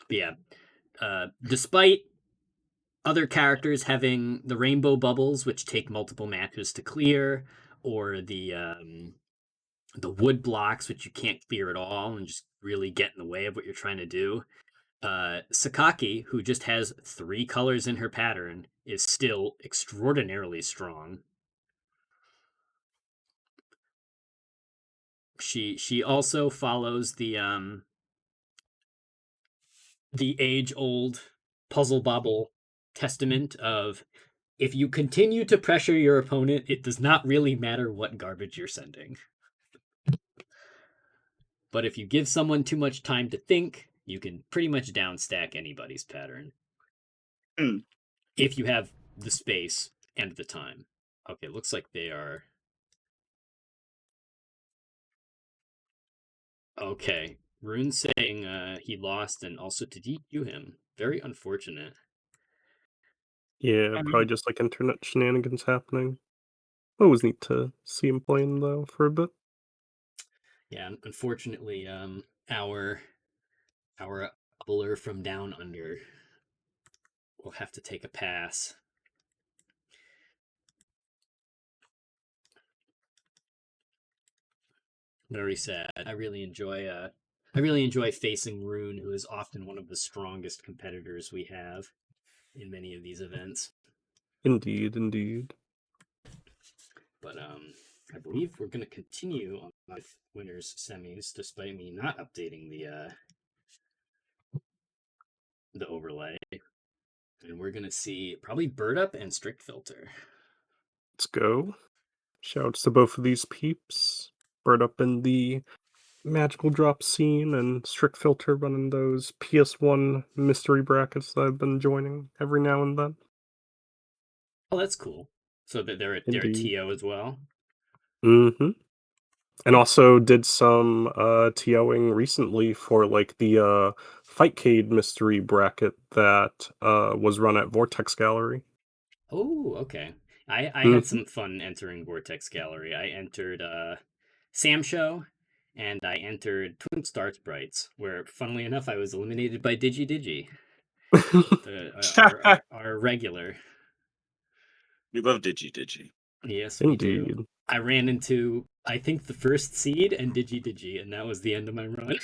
But yeah, despite other characters having the rainbow bubbles, which take multiple matches to clear, or the wood blocks, which you can't clear at all and just really get in the way of what you're trying to do. Sakaki, who just has 3 colors in her pattern, is still extraordinarily strong. She also follows the age-old puzzle bobble testament of, if you continue to pressure your opponent, it does not really matter what garbage you're sending. But if you give someone too much time to think, you can pretty much downstack anybody's pattern. If you have the space and the time. Okay, looks like they are... Okay, Rune's saying he lost and also to DQ him. Very unfortunate. Yeah, probably just like internet shenanigans happening. Always need to see him playing though for a bit. Yeah, unfortunately, our bubbler from down under will have to take a pass. Very sad. I really enjoy facing Rune, who is often one of the strongest competitors we have in many of these events. Indeed, indeed. But I believe we're going to continue on with winners semis, despite me not updating the overlay. And we're going to see probably Bird Up and Strict Filter. Let's go. Shouts to both of these peeps. Bird Up in the magical drop scene, and Strict Filter running those PS1 mystery brackets that I've been joining every now and then. Oh, that's cool. So that they're a TO as well? Mm-hmm. And also did some TOing recently for like the Fightcade mystery bracket that was run at Vortex Gallery. Oh, okay. I had some fun entering Vortex Gallery. I entered Sam Show, and I entered Twin Star Sprites, where, funnily enough, I was eliminated by Digi, our regular. We love Digi. Yes, we Indeed. do. I ran into I think the first seed and Digi, and that was the end of my run.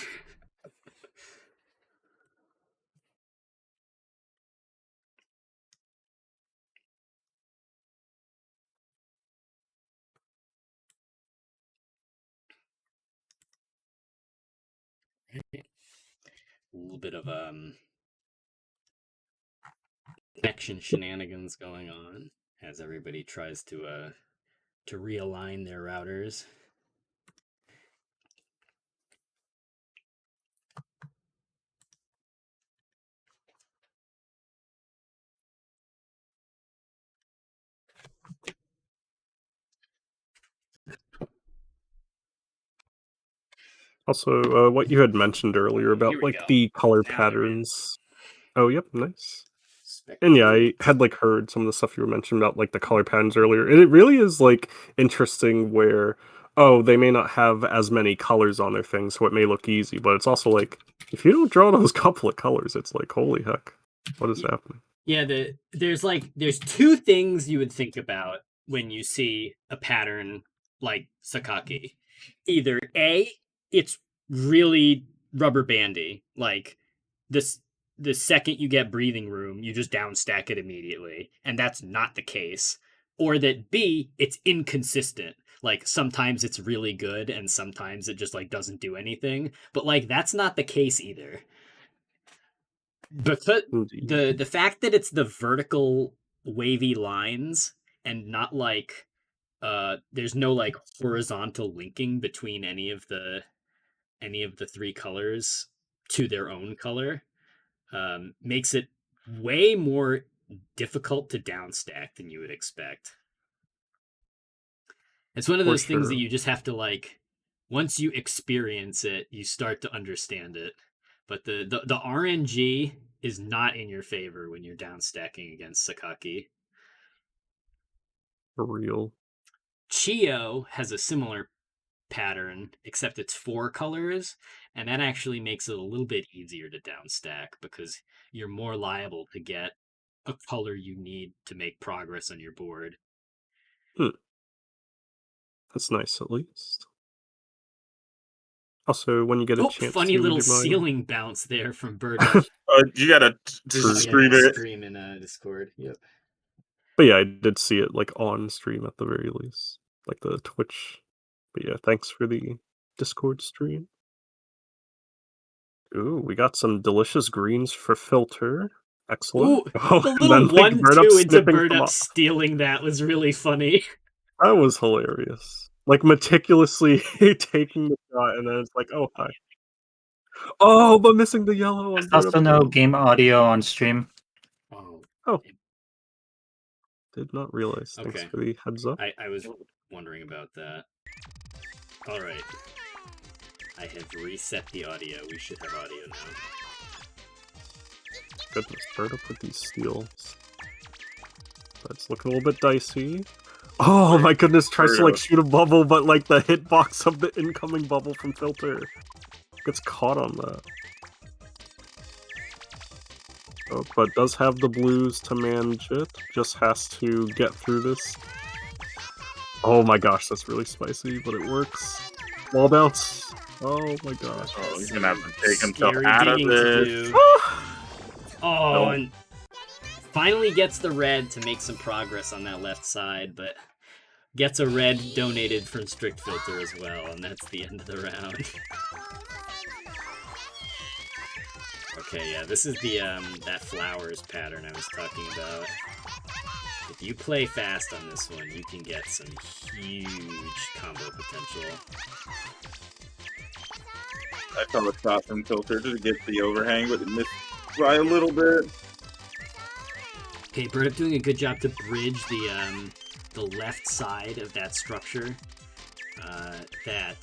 A little bit of connection shenanigans going on as everybody tries to realign their routers. Also, what you had mentioned earlier about Here we like go. the color Now they're in. patterns. Oh, yep, nice. And yeah, I had like heard some of the stuff you were mentioning about like the color patterns earlier. And it really is like interesting where they may not have as many colors on their thing, so it may look easy, but it's also like if you don't draw those couple of colors, it's like holy heck, what is happening? Yeah, there's two things you would think about when you see a pattern like Sakaki. Either A, it's really rubber bandy, like this the second you get breathing room, you just downstack it immediately, and that's not the case. Or that B, it's inconsistent. Like sometimes it's really good and sometimes it just like doesn't do anything. But like that's not the case either. Because Indeed. the fact that it's the vertical wavy lines and not like there's no like horizontal linking between any of the three colors to their own color makes it way more difficult to downstack than you would expect. It's one of For those things that sure. you just have to like once you experience it, you start to understand it. But the RNG is not in your favor when you're downstacking against Sakaki. For real. Chio has a similar pattern, except it's 4 colors, and that actually makes it a little bit easier to downstack because you're more liable to get a color you need to make progress on your board. That's nice, at least. Also, when you get a Oh, chance funny to, would little you mind? ceiling bounce there from Bird Up. You gotta True. stream it. Stream in Discord. Yep. But yeah, I did see it like on stream at the very least, like the Twitch. But yeah, thanks for the Discord stream. Ooh, we got some delicious greens for filter. Excellent. Ooh, Oh, the and little then like Bird Up 1-2 into snipping Bird them Up off. stealing that was really funny. That was hilarious. Like meticulously taking the shot, and then it's like, oh hi. Oh, but missing the yellow on There's Bird also Up. no game audio on stream. Oh, Did not realize. Thanks okay. for the heads up. I was wondering about that. All right. I have reset the audio. We should have audio now. Goodness, Bird Up with these steals. That's looking a little bit dicey. Oh my goodness, tries to like shoot a bubble, but like the hitbox of the incoming bubble from filter gets caught on that. Oh, but does have the blues to manage it. Just has to get through this. Oh my gosh, that's really spicy, but it works. Wall bounce. Oh my gosh. Oh, he's gonna have to take himself Scary out of digging to this. do. Oh, and finally gets the red to make some progress on that left side, but gets a red donated from Strict Filter as well, and that's the end of the round. Okay, yeah, this is the that flowers pattern I was talking about. If you play fast on this one, you can get some huge combo potential. I saw the shot from filter to get the overhang, but it missed by a little bit. Okay, Bird Up doing a good job to bridge the left side of that structure that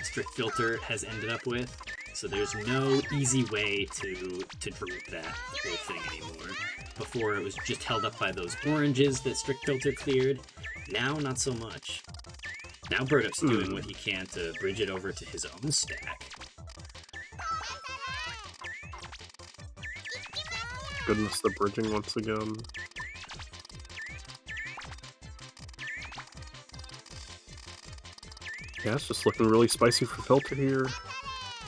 Strict Filter has ended up with. So there's no easy way to drop that whole thing anymore. Before it was just held up by those oranges that Strict Filter cleared. Now not so much. Now Bird Up's doing what he can to bridge it over to his own stack. Goodness, the bridging once again. Yeah, it's just looking really spicy for filter here.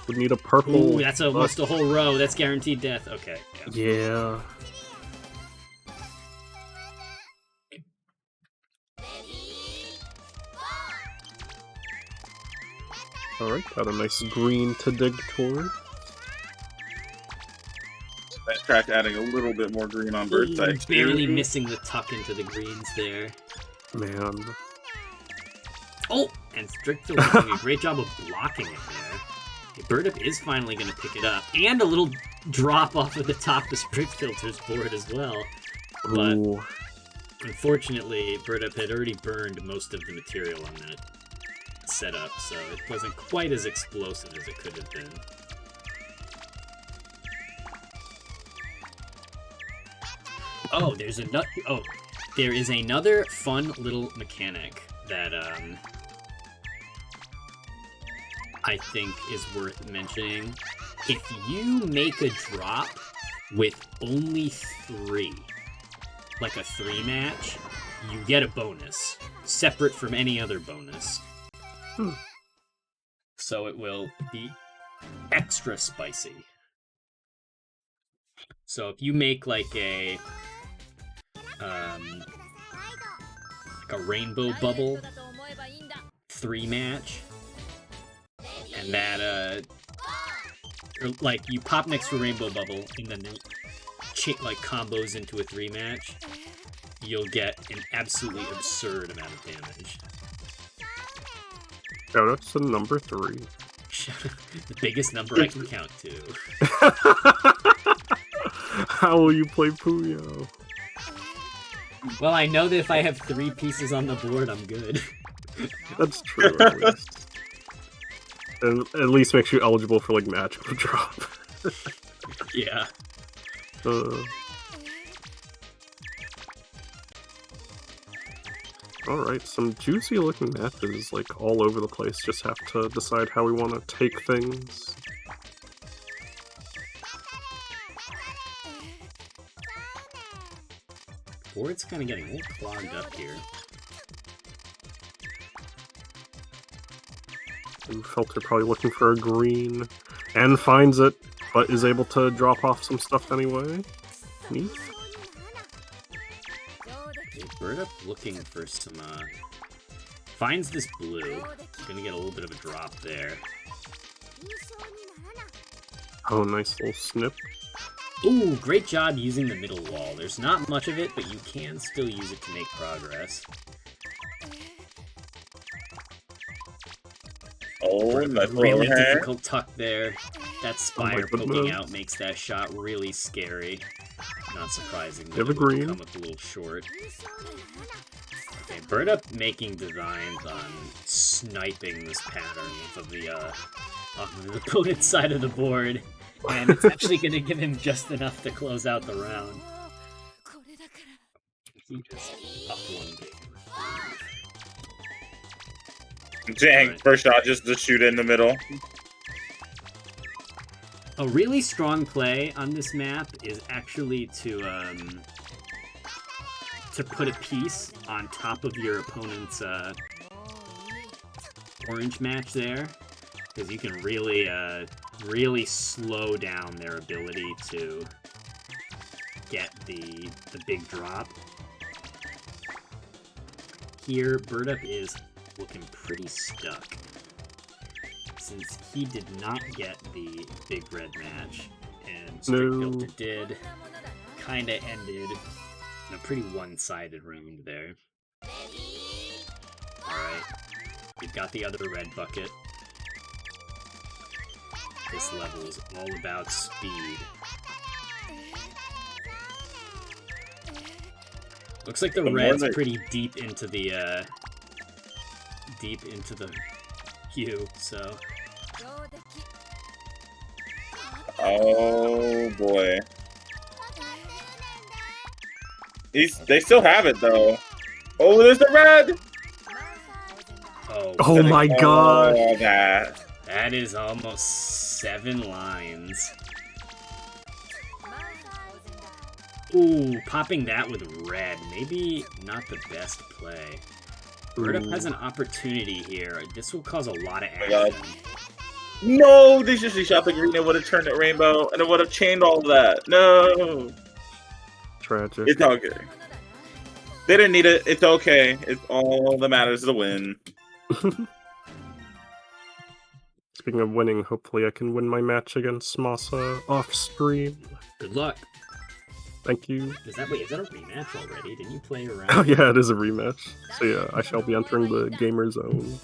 Would need a purple. Ooh, that's almost a whole row. That's guaranteed death. Okay. Yeah. Alright, got a nice green to dig toward. That track adding a little bit more green on Bird's side. Barely missing the tuck into the greens there. Man. Oh, and Strickfield doing a great job of blocking it there. Okay, Burdup is finally going to pick it up, and a little drop off of the top of Strickfilter's board as well. But Ooh. unfortunately, Burdup had already burned most of the material on that setup, so it wasn't quite as explosive as it could have been. Oh, there is another fun little mechanic that I think is worth mentioning. If you make a drop with only 3, like a 3 match, you get a bonus, separate from any other bonus. So it will be extra spicy. So if you make like a rainbow bubble 3 match, and that or like you pop next to a rainbow bubble and then it like combos into a 3 match, you'll get an absolutely absurd amount of damage. Shout out to number 3. The biggest number I can count to. How will you play Puyo? Well, I know that if I have 3 pieces on the board, I'm good. That's true, at least. And at least makes you eligible for, like, matchup drop. Yeah. Alright, some juicy looking matches, like, all over the place. Just have to decide how we want to take things. Board's kind of getting a little clogged up here. Ooh, Filter probably looking for a green. And finds it, but is able to drop off some stuff anyway. Neat. Okay, Burdup looking for some, finds this blue. Gonna get a little bit of a drop there. Oh, nice little snip. Ooh, great job using the middle wall. There's not much of it, but you can still use it to make progress. Oh, that's Really overhand. difficult tuck there. That spire poking goodness. out makes that shot really scary. Not surprising that You have a it would green. come up a little short. Okay, Burdup making designs on sniping this pattern of the opponent's side of the board, and it's actually going to give him just enough to close out the round. He just up 1 game. Dang, Alright. first shot just to shoot it in the middle. A really strong play on this map is actually to put a piece on top of your opponent's orange match there, because you can really slow down their ability to get the big drop. Here, Burdup is looking pretty stuck, since he did not get the big red match, and Strickfilter did. Kinda ended in a pretty one-sided round there. Alright, we've got the other red bucket. This level is all about speed. Looks like the red's pretty deep into the queue, so... Oh boy. They still have it though. Oh, there's the red! Oh my god! Oh, that. That is almost 7 lines. Ooh, popping that with red. Maybe not the best play. Bird Up has an opportunity here. This will cause a lot of my God. action. No, they just shot the green. It would have turned it rainbow, and it would have chained all of that. No, Tragic. it's okay. They didn't need it. It's okay. It's all that matters is the win. Speaking of winning, hopefully I can win my match against Masa off stream. Good luck. Thank you. Is that a rematch already? Didn't you play around? Oh yeah, it is a rematch. So yeah, I shall be entering the gamer zone.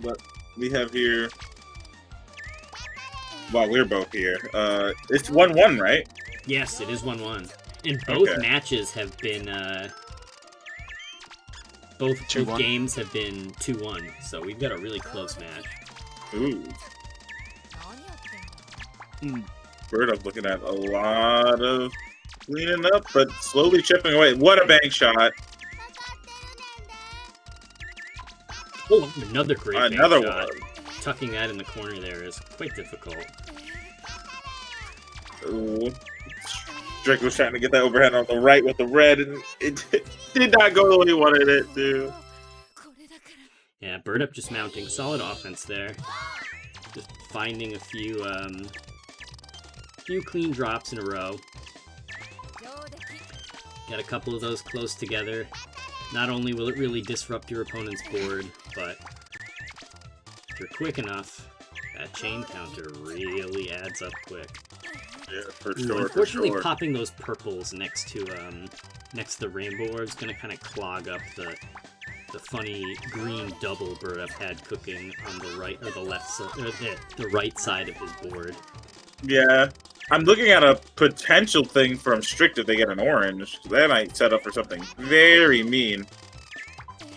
But we have here. Well, we're both here. It's 1-1, right? Yes, it is 1-1. And both Okay. matches have been both 2-1. games have been 2-1. So we've got a really close match. Ooh. Bird Up looking at a lot of cleaning up, but slowly chipping away. What a bank shot! Oh, another great bank Another shot. one. Tucking that in the corner there is quite difficult. Ooh. Drake was trying to get that overhead on the right with the red, and it did not go the way he wanted it to. Yeah, Bird Up just mounting solid offense there. Just finding a few clean drops in a row. Got a couple of those close together. Not only will it really disrupt your opponent's board, but if you're quick enough, that chain counter really adds up quick. Yeah, for Ooh, sure. unfortunately, for sure. popping those purples next to the rainbow orb is gonna kind of clog up the funny green double Bird Up had cooking on the right or the left side, or the right side of his board. Yeah. I'm looking at a potential thing from Strict if they get an orange. That might set up for something very mean.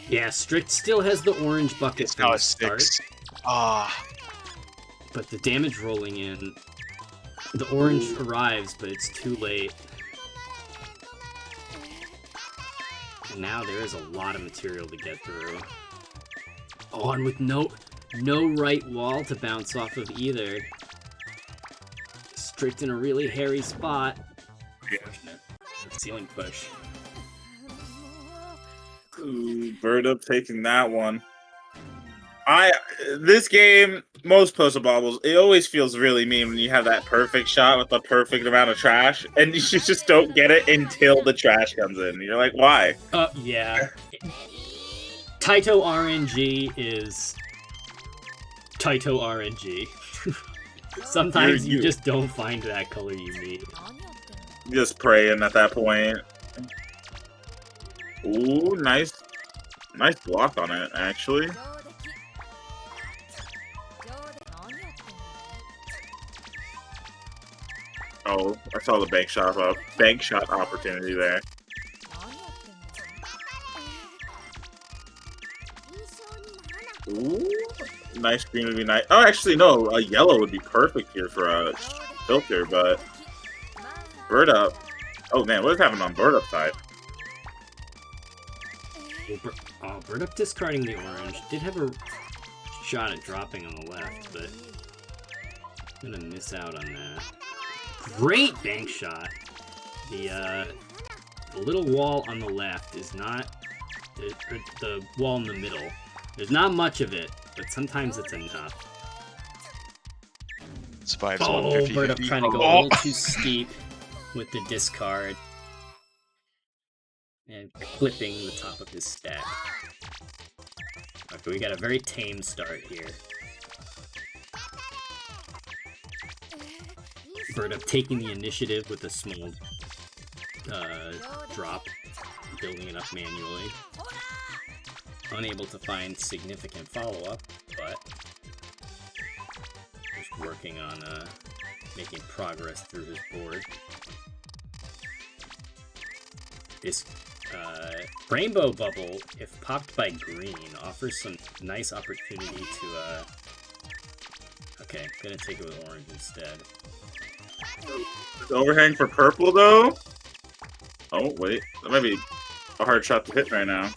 Yeah, Strict still has the orange bucket It's from now the at start, 6. Ah, but the damage rolling in, the orange arrives, but it's too late. And now there is a lot of material to get through. Oh, and with no right wall to bounce off of either. Strict in a really hairy spot. Unfortunate. Ceiling push. Ooh, Bird Up taking that one. This game, most puzzle bobbles, it always feels really mean when you have that perfect shot with the perfect amount of trash, and you just don't get it until the trash comes in. You're like, why? Yeah. Taito RNG is Taito RNG. Sometimes you just don't find that color you need. Just praying at that point. Ooh, nice block on it, actually. Oh, I saw the bank shot opportunity there. Ooh, nice green would be nice. Oh, actually, no, a yellow would be perfect here for a filter, but Bird Up. Oh man, what is happening on Bird Up side? Bird Up discarding the orange. Did have a shot at dropping on the left, but I'm gonna miss out on that. Great bank shot. The little wall on the left is not the wall in the middle. There's not much of it, but sometimes it's enough. survives Oh, 150. Bird Up trying to go a Oh. little too steep with the discard. And clipping the top of his stack. Okay, we got a very tame start here. Bird Up taking the initiative with a small drop, building it up manually. Unable to find significant follow-up, but just working on making progress through his board. This rainbow bubble, if popped by green, offers some nice opportunity to okay, gonna take it with orange instead. The overhang for purple, though? Oh, wait. That might be a hard shot to hit right now.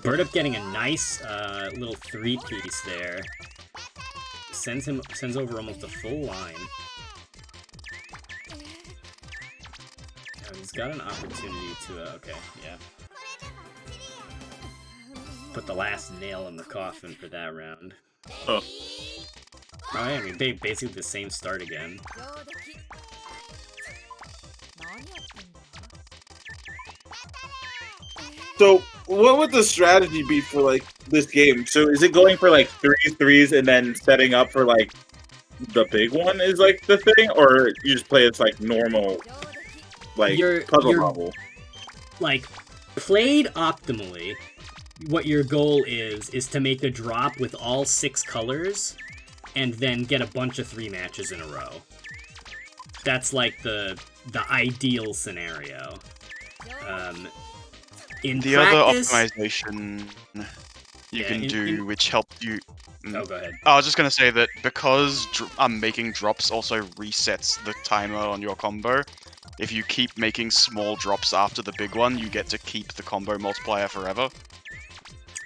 Bird Up getting a nice little three-piece there. Sends over almost a full line. He's got an opportunity to, okay, yeah. Put the last nail in the coffin for that round. Oh. Oh yeah, I mean, basically the same start again. So, what would the strategy be for like this game? So, is it going for like threes and then setting up for like the big one is like the thing, or you just play it's like normal, like puzzle bobble? Like, played optimally, what your goal is to make a drop with all 6 colors, and then get a bunch of 3 matches in a row. That's like the ideal scenario. In the practice, other optimization you can do, which helps you. Oh, go ahead. I was just gonna say that because making drops also resets the timer on your combo. If you keep making small drops after the big one, you get to keep the combo multiplier forever.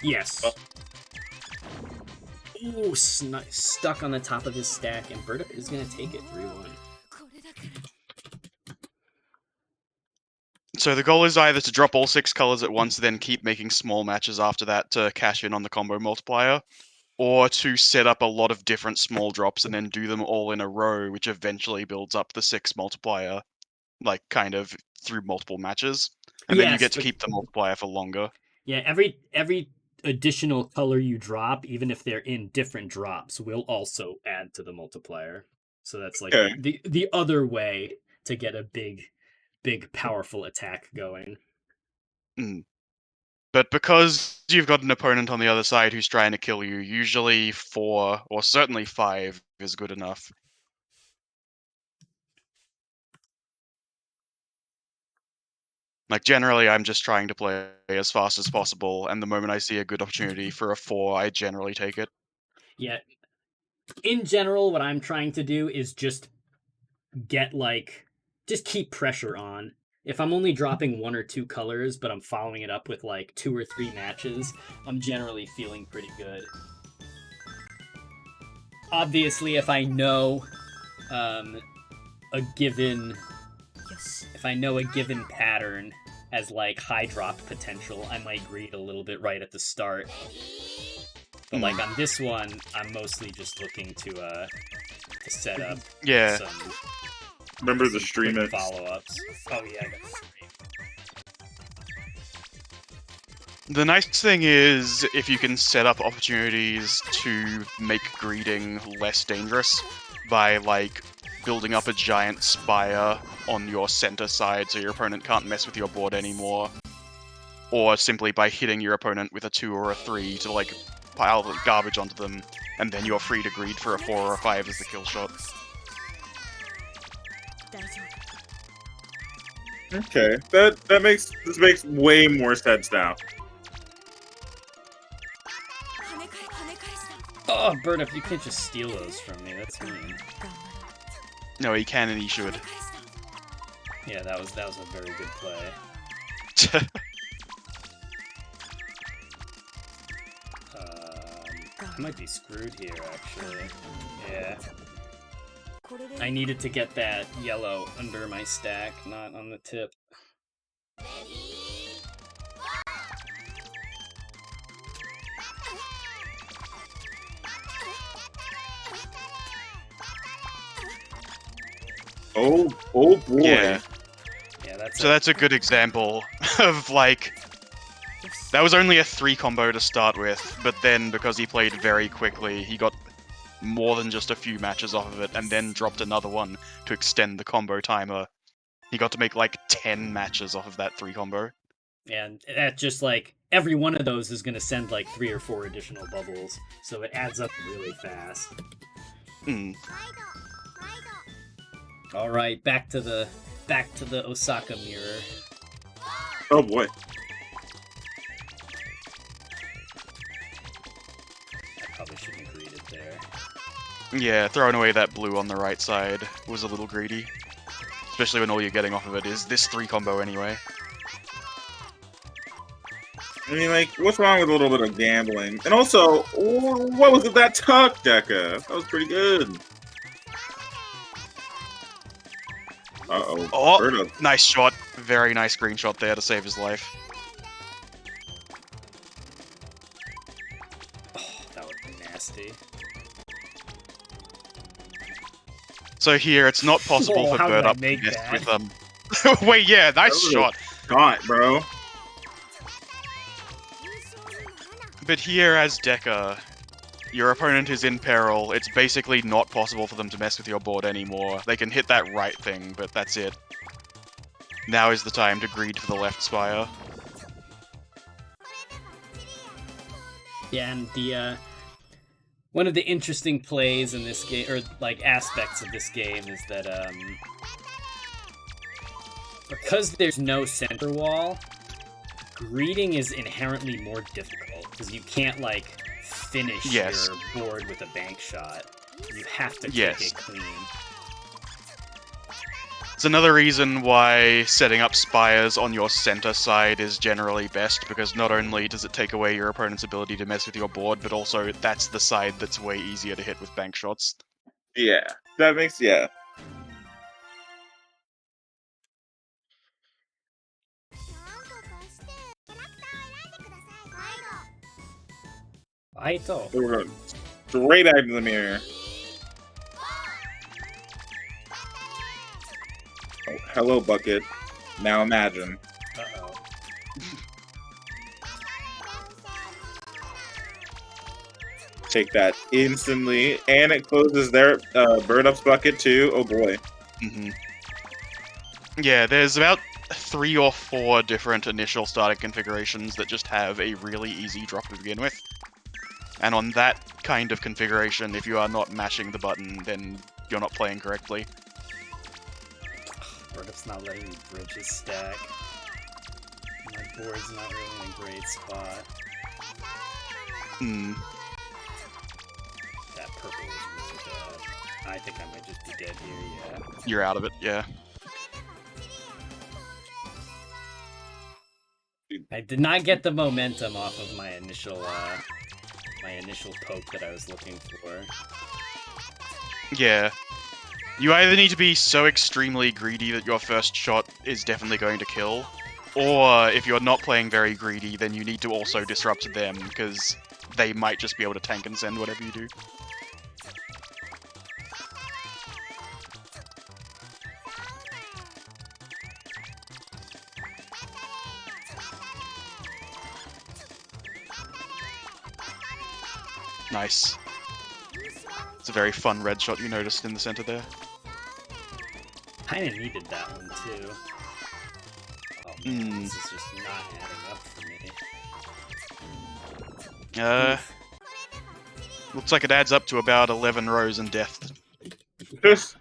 Yes. Ooh, stuck on the top of his stack, and Birdup is gonna take it 3-1. So the goal is either to drop all 6 colors at once, then keep making small matches after that to cash in on the combo multiplier, or to set up a lot of different small drops and then do them all in a row, which eventually builds up the 6 multiplier, like kind of through multiple matches, and then you get to keep the multiplier for longer. Yeah, every additional color you drop, even if they're in different drops, will also add to the multiplier. So that's like the other way to get a big, powerful attack going. But because you've got an opponent on the other side who's trying to kill you, usually 4 or certainly 5 is good enough. Like, generally, I'm just trying to play as fast as possible, and the moment I see a good opportunity for a 4, I generally take it. Yeah. In general, what I'm trying to do is just keep pressure on. If I'm only dropping 1 or 2 colors, but I'm following it up with like 2 or 3 matches, I'm generally feeling pretty good. Obviously, if I know a given pattern as like high drop potential, I might greed a little bit right at the start. But like on this one, I'm mostly just looking to set up some Remember the stream follow-ups. Oh yeah, I got the stream. The nice thing is, if you can set up opportunities to make greeting less dangerous by, like, building up a giant spire on your center side so your opponent can't mess with your board anymore, or simply by hitting your opponent with a 2 or a 3 to, like, pile the garbage onto them, and then you're free to greed for a 4 or a 5 as the kill shot. Okay, this makes way more sense now. Oh, Birdup, you can't just steal those from me. That's mean. No, he can and he should. Yeah, that was a very good play. I might be screwed here, actually. Yeah. I needed to get that yellow under my stack, not on the tip. Oh boy. Yeah. Yeah, that's a good example of, like, that was only a 3 combo to start with, but then because he played very quickly, he got more than just a few matches off of it, and then dropped another one to extend the combo timer. He got to make like 10 matches off of that 3 combo. And that just like every one of those is going to send like 3 or 4 additional bubbles, so it adds up really fast. All right, back to the Osaka mirror. Oh boy. I probably shouldn't have greeted there. Yeah, throwing away that blue on the right side was a little greedy. Especially when all you're getting off of it is this 3 combo anyway. I mean, like, what's wrong with a little bit of gambling? And also, what was it, that tuck, Deca? That was pretty good. Oh, nice shot. Very nice screenshot there to save his life. Oh, that would be nasty. So here, it's not possible Oh, for how did I Bird Up to make miss that? with Wait, yeah, nice was a- shot. Got, bro. But here, as Deca, your opponent is in peril. It's basically not possible for them to mess with your board anymore. They can hit that right thing, but that's it. Now is the time to greed for the left spire. Yeah, and the one of the interesting plays in this game, or like aspects of this game, is that because there's no center wall, greeting is inherently more difficult because you can't like finish Yes. your board with a bank shot. You have to Yes. take it clean. It's another reason why setting up spires on your center side is generally best, because not only does it take away your opponent's ability to mess with your board, but also that's the side that's way easier to hit with bank shots. Yeah, that makes yeah. Taito. So we're going straight back to the mirror. Oh, hello, bucket. Now imagine. Uh-oh. Take that instantly, and it closes their Bird Up's bucket too. Oh boy. hmm Yeah, there's about 3 or 4 different initial starting configurations that just have a really easy drop to begin with. And on that kind of configuration, if you are not mashing the button, then you're not playing correctly. Birdup's not letting me bridge his stack. My board's not really in a great spot. Hmm. That purple is really bad. I think I might just be dead here, yeah. You're out of it, yeah. I did not get the momentum off of my initial poke that I was looking for. Yeah. You either need to be so extremely greedy that your first shot is definitely going to kill, or if you're not playing very greedy, then you need to also disrupt them, because they might just be able to tank and send whatever you do. Nice. It's a very fun red shot you noticed in the center there. Kinda needed that one too. Oh man, this is just not adding up for me. Looks like it adds up to about 11 rows and death. Just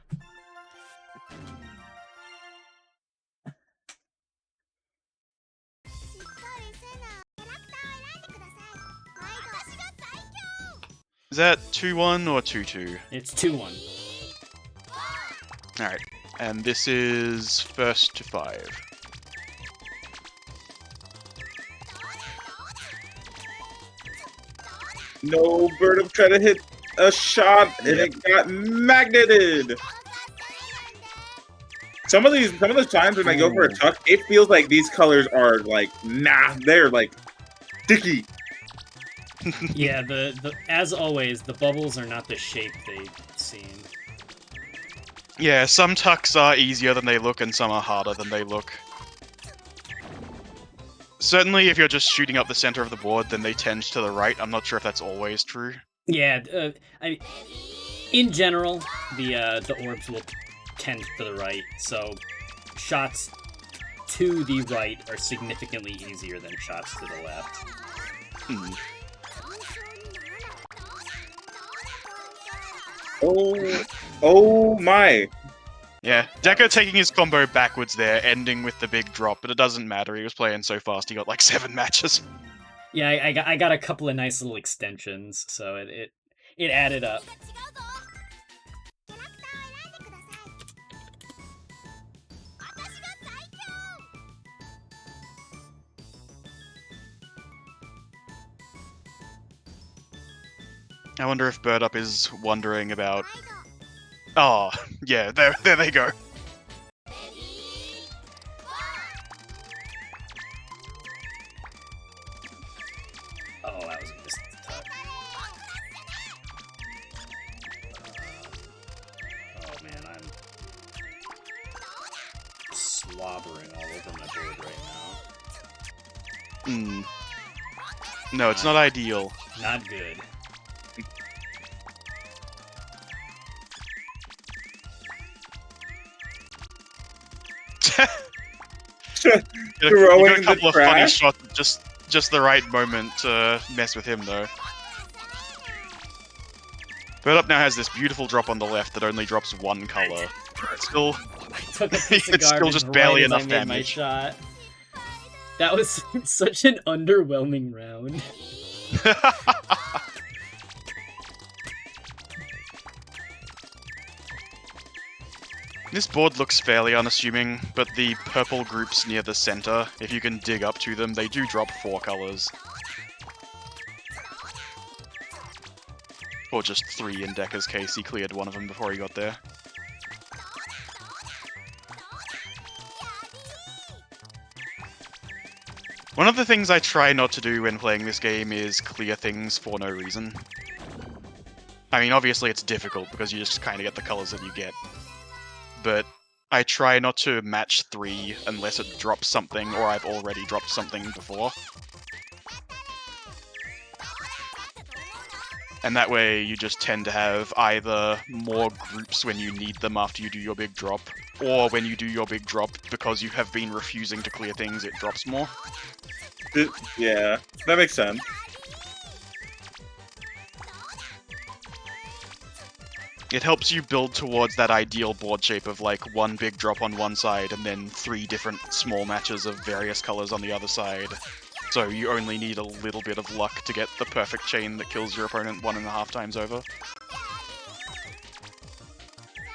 Is that 2-1 or 2-2? It's 2-1. Alright, and this is first to 5. no, Bird Up tried to hit a shot and it got magneted. Some of the times when I go for a tuck, it feels like these colors are like they're like sticky. Yeah, the as always, the bubbles are not the shape they seem. Yeah, some tucks are easier than they look and some are harder than they look. Certainly if you're just shooting up the center of the board, then they tend to the right. I'm not sure if that's always true. Yeah, in general, the orbs will tend to the right, so shots to the right are significantly easier than shots to the left. Hmm. Oh my. Yeah, Deco taking his combo backwards there, ending with the big drop, but it doesn't matter. He was playing so fast, he got like 7 matches. Yeah, I got a couple of nice little extensions, so it added up. I wonder if Bird Up is wondering about... Oh, yeah, there they go. slobbering all over my board right now. No, it's not ideal. Not good. You Throwing got a couple the of funny trash? shots, just the right moment to mess with him, though. Bird Up now has this beautiful drop on the left that only drops one color. It's still, Took a piece of it's still garbage just right barely as I enough made my damage. shot. That was such an underwhelming round. This board looks fairly unassuming, but the purple groups near the center, if you can dig up to them, they do drop 4 colors. Or just 3 in Decker's case, he cleared one of them before he got there. One of the things I try not to do when playing this game is clear things for no reason. I mean, obviously it's difficult because you just kind of get the colors that you get. But I try not to match 3 unless it drops something or I've already dropped something before. And that way you just tend to have either more groups when you need them after you do your big drop, or when you do your big drop, because you have been refusing to clear things, it drops more. Yeah, that makes sense. It helps you build towards that ideal board shape of like 1 big drop on one side and then 3 different small matches of various colors on the other side. So you only need a little bit of luck to get the perfect chain that kills your opponent 1.5 times over.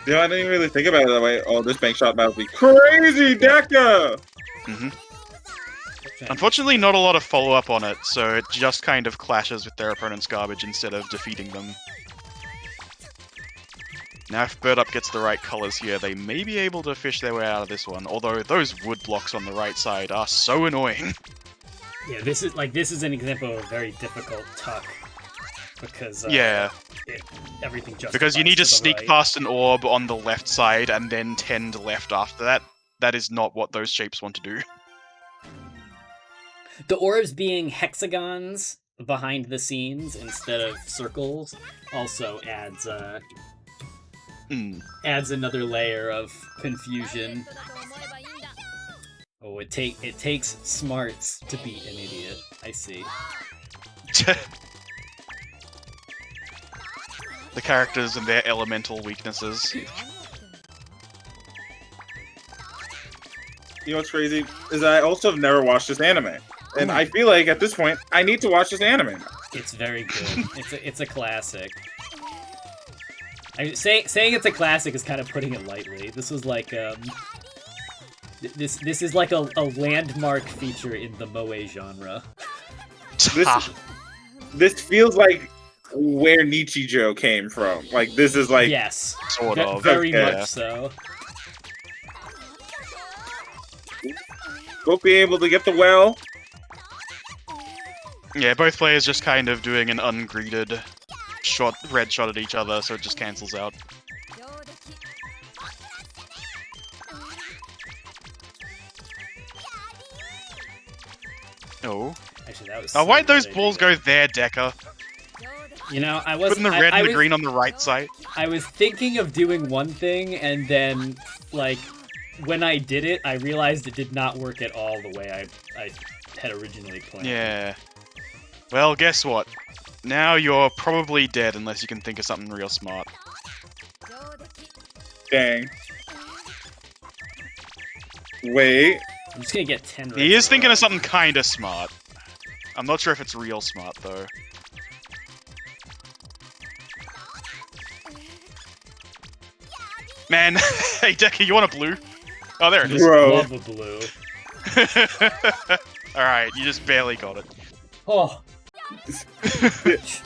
You know, I didn't really think about it that way. Oh, this bank shot might be crazy, Deca! Unfortunately, not a lot of follow-up on it, so it just kind of clashes with their opponent's garbage instead of defeating them. Now if Bird Up gets the right colors here, they may be able to fish their way out of this one, although those wood blocks on the right side are so annoying. Yeah, this is an example of a very difficult tuck because Yeah, everything just because you need to sneak right. past an orb on the left side and then tend left after that. That is not what those shapes want to do. The orbs being hexagons behind the scenes instead of circles also adds another layer of confusion. Oh, it takes smarts to beat an idiot. I see. The characters and their elemental weaknesses. You know what's crazy? Is I also have never watched this anime. And I feel like at this point, I need to watch this anime now. It's very good. It's a classic. Saying it's a classic is kind of putting it lightly. This was like this is like a landmark feature in the moe genre. This feels like where Nichijou came from. Like, this is like... Yes. Sort of. Very Okay. much so. Won't be able to get the well. Yeah, both players just kind of doing an ungreeted red shot at each other, so it just cancels out. Oh. Actually, that was. Oh, why'd so those good balls idea. go there, Decker? You know, I was Putting the red I and the was, green on the right side? I was thinking of doing one thing, and then, like, when I did it, I realized it did not work at all the way I had originally planned. Yeah. Well, guess what? Now you're probably dead unless you can think of something real smart. Dang. Wait. I'm just gonna get 10 He is thinking row. of something kinda smart. I'm not sure if it's real smart, though. Man, hey Decker, you want a blue? Oh, there it is. Bro. Love a blue. Alright, you just barely got it. Oh.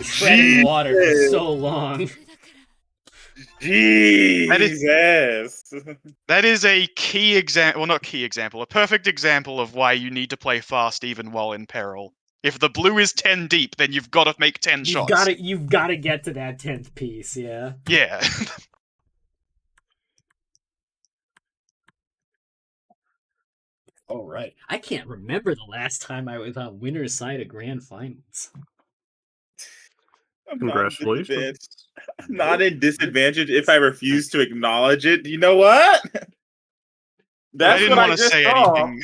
Treading water for so long. Jesus. That is a key example, well, not key example, a perfect example of why you need to play fast even while in peril. If the blue is 10 deep, then you've got to make 10 shots. You've gotta get to that 10th piece, yeah. Yeah. All right. I can't remember the last time I was on winner's side of grand finals. I'm not in Congratulations. disadvantage. I'm not in disadvantage if I refuse to acknowledge it. You know what? I That's didn't what I want to just say saw. anything.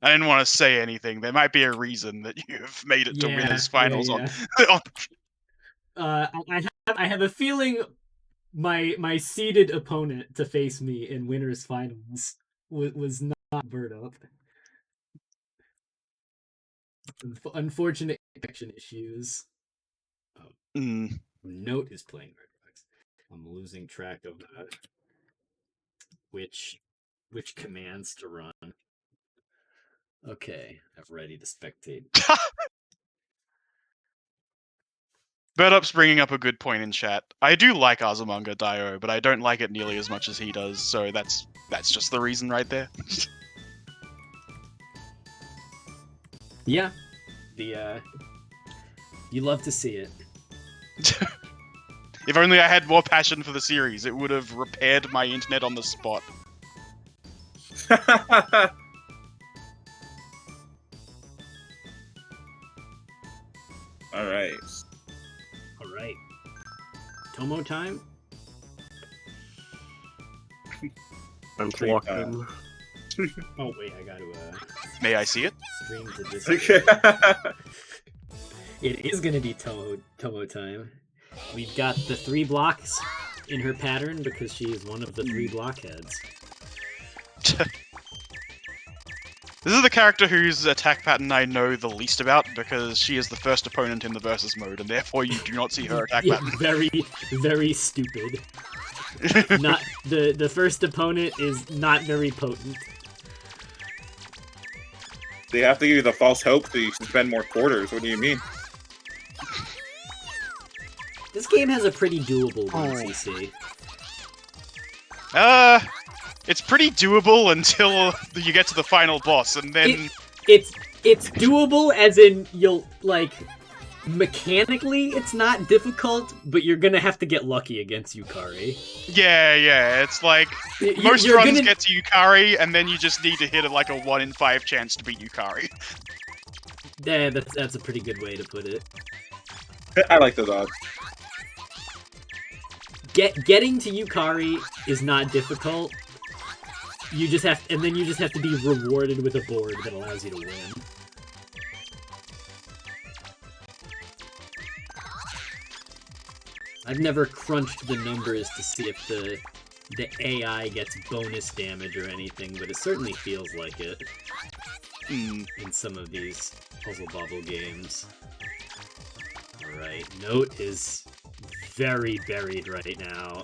I didn't want to say anything. There might be a reason that you've made it to winners finals yeah. on. I have a feeling my seeded opponent to face me in winners finals was not Bird Up. Unfortunate connection issues. Mm. Note is playing Red Rocks. I'm losing track of which commands to run. Okay, I'm ready to spectate. Birdup's bringing up a good point in chat. I do like Azumanga Daioh, but I don't like it nearly as much as he does, so that's just the reason right there. Yeah, the you love to see it. If only I had more passion for the series, it would have repaired my internet on the spot. All right. All right, Tomo time. I'm Stream locked time. in. Oh wait, I got to May I see it? stream to this. Okay. It is gonna be Tomo time. We've got the 3 blocks in her pattern because she is one of the 3 blockheads. This is the character whose attack pattern I know the least about because she is the first opponent in the versus mode, and therefore you do not see her attack Yeah, pattern. very, very stupid. Not the first opponent is not very potent. They have to give you the false hope so you can spend more quarters. What do you mean? This game has a pretty doable 1cc. It's pretty doable until you get to the final boss, and then It's doable as in you'll like mechanically it's not difficult, but you're gonna have to get lucky against Yukari. yeah, it's like most You're runs gonna- get to Yukari, and then you just need to hit like a 1 in 5 chance to beat Yukari. Yeah, that's a pretty good way to put it. I like those odds. Getting to Yukari is not difficult. You just have to be rewarded with a board that allows you to win. I've never crunched the numbers to see if the AI gets bonus damage or anything, but it certainly feels like it in some of these Puzzle Bobble games. Alright, Note is very buried right now.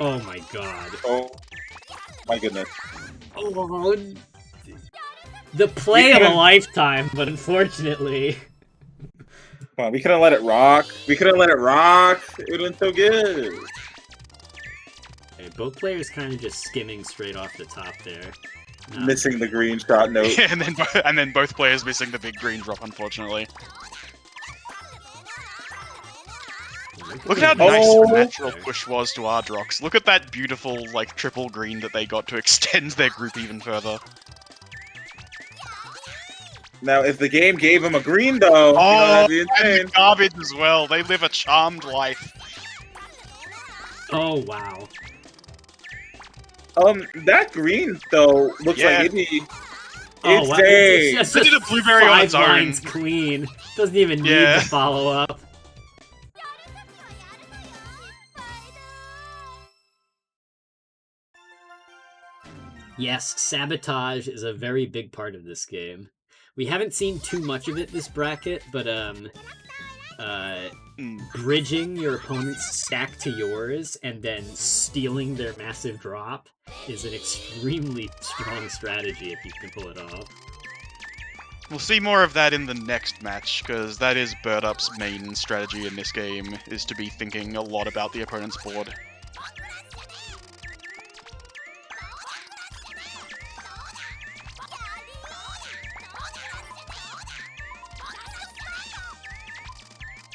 Oh my god. Oh my goodness. Oh, the play of a lifetime, but unfortunately. Come on, we could have let it rock. We could have let it rock. It would have been so good. Okay, both players kind of just skimming straight off the top there. Missing the green shot note. and then both players missing the big green drop, unfortunately. Look at how nice the natural push was to Ardrox. Look at that beautiful, like, triple green that they got to extend their group even further. Now, if the game gave him a green, though, that'd be and insane. the garbage as well. They live a charmed life. Oh, wow. That green, though, looks Yeah. like it'd be Oh, wow. insane. It's They did a blueberry on its 5 own. lines clean. Doesn't even need Yeah. to follow up. Yes, sabotage is a very big part of this game. We haven't seen too much of it this bracket, but bridging your opponent's stack to yours and then stealing their massive drop is an extremely strong strategy if you can pull it off. We'll see more of that in the next match, because that is Birdup's main strategy in this game, is to be thinking a lot about the opponent's board.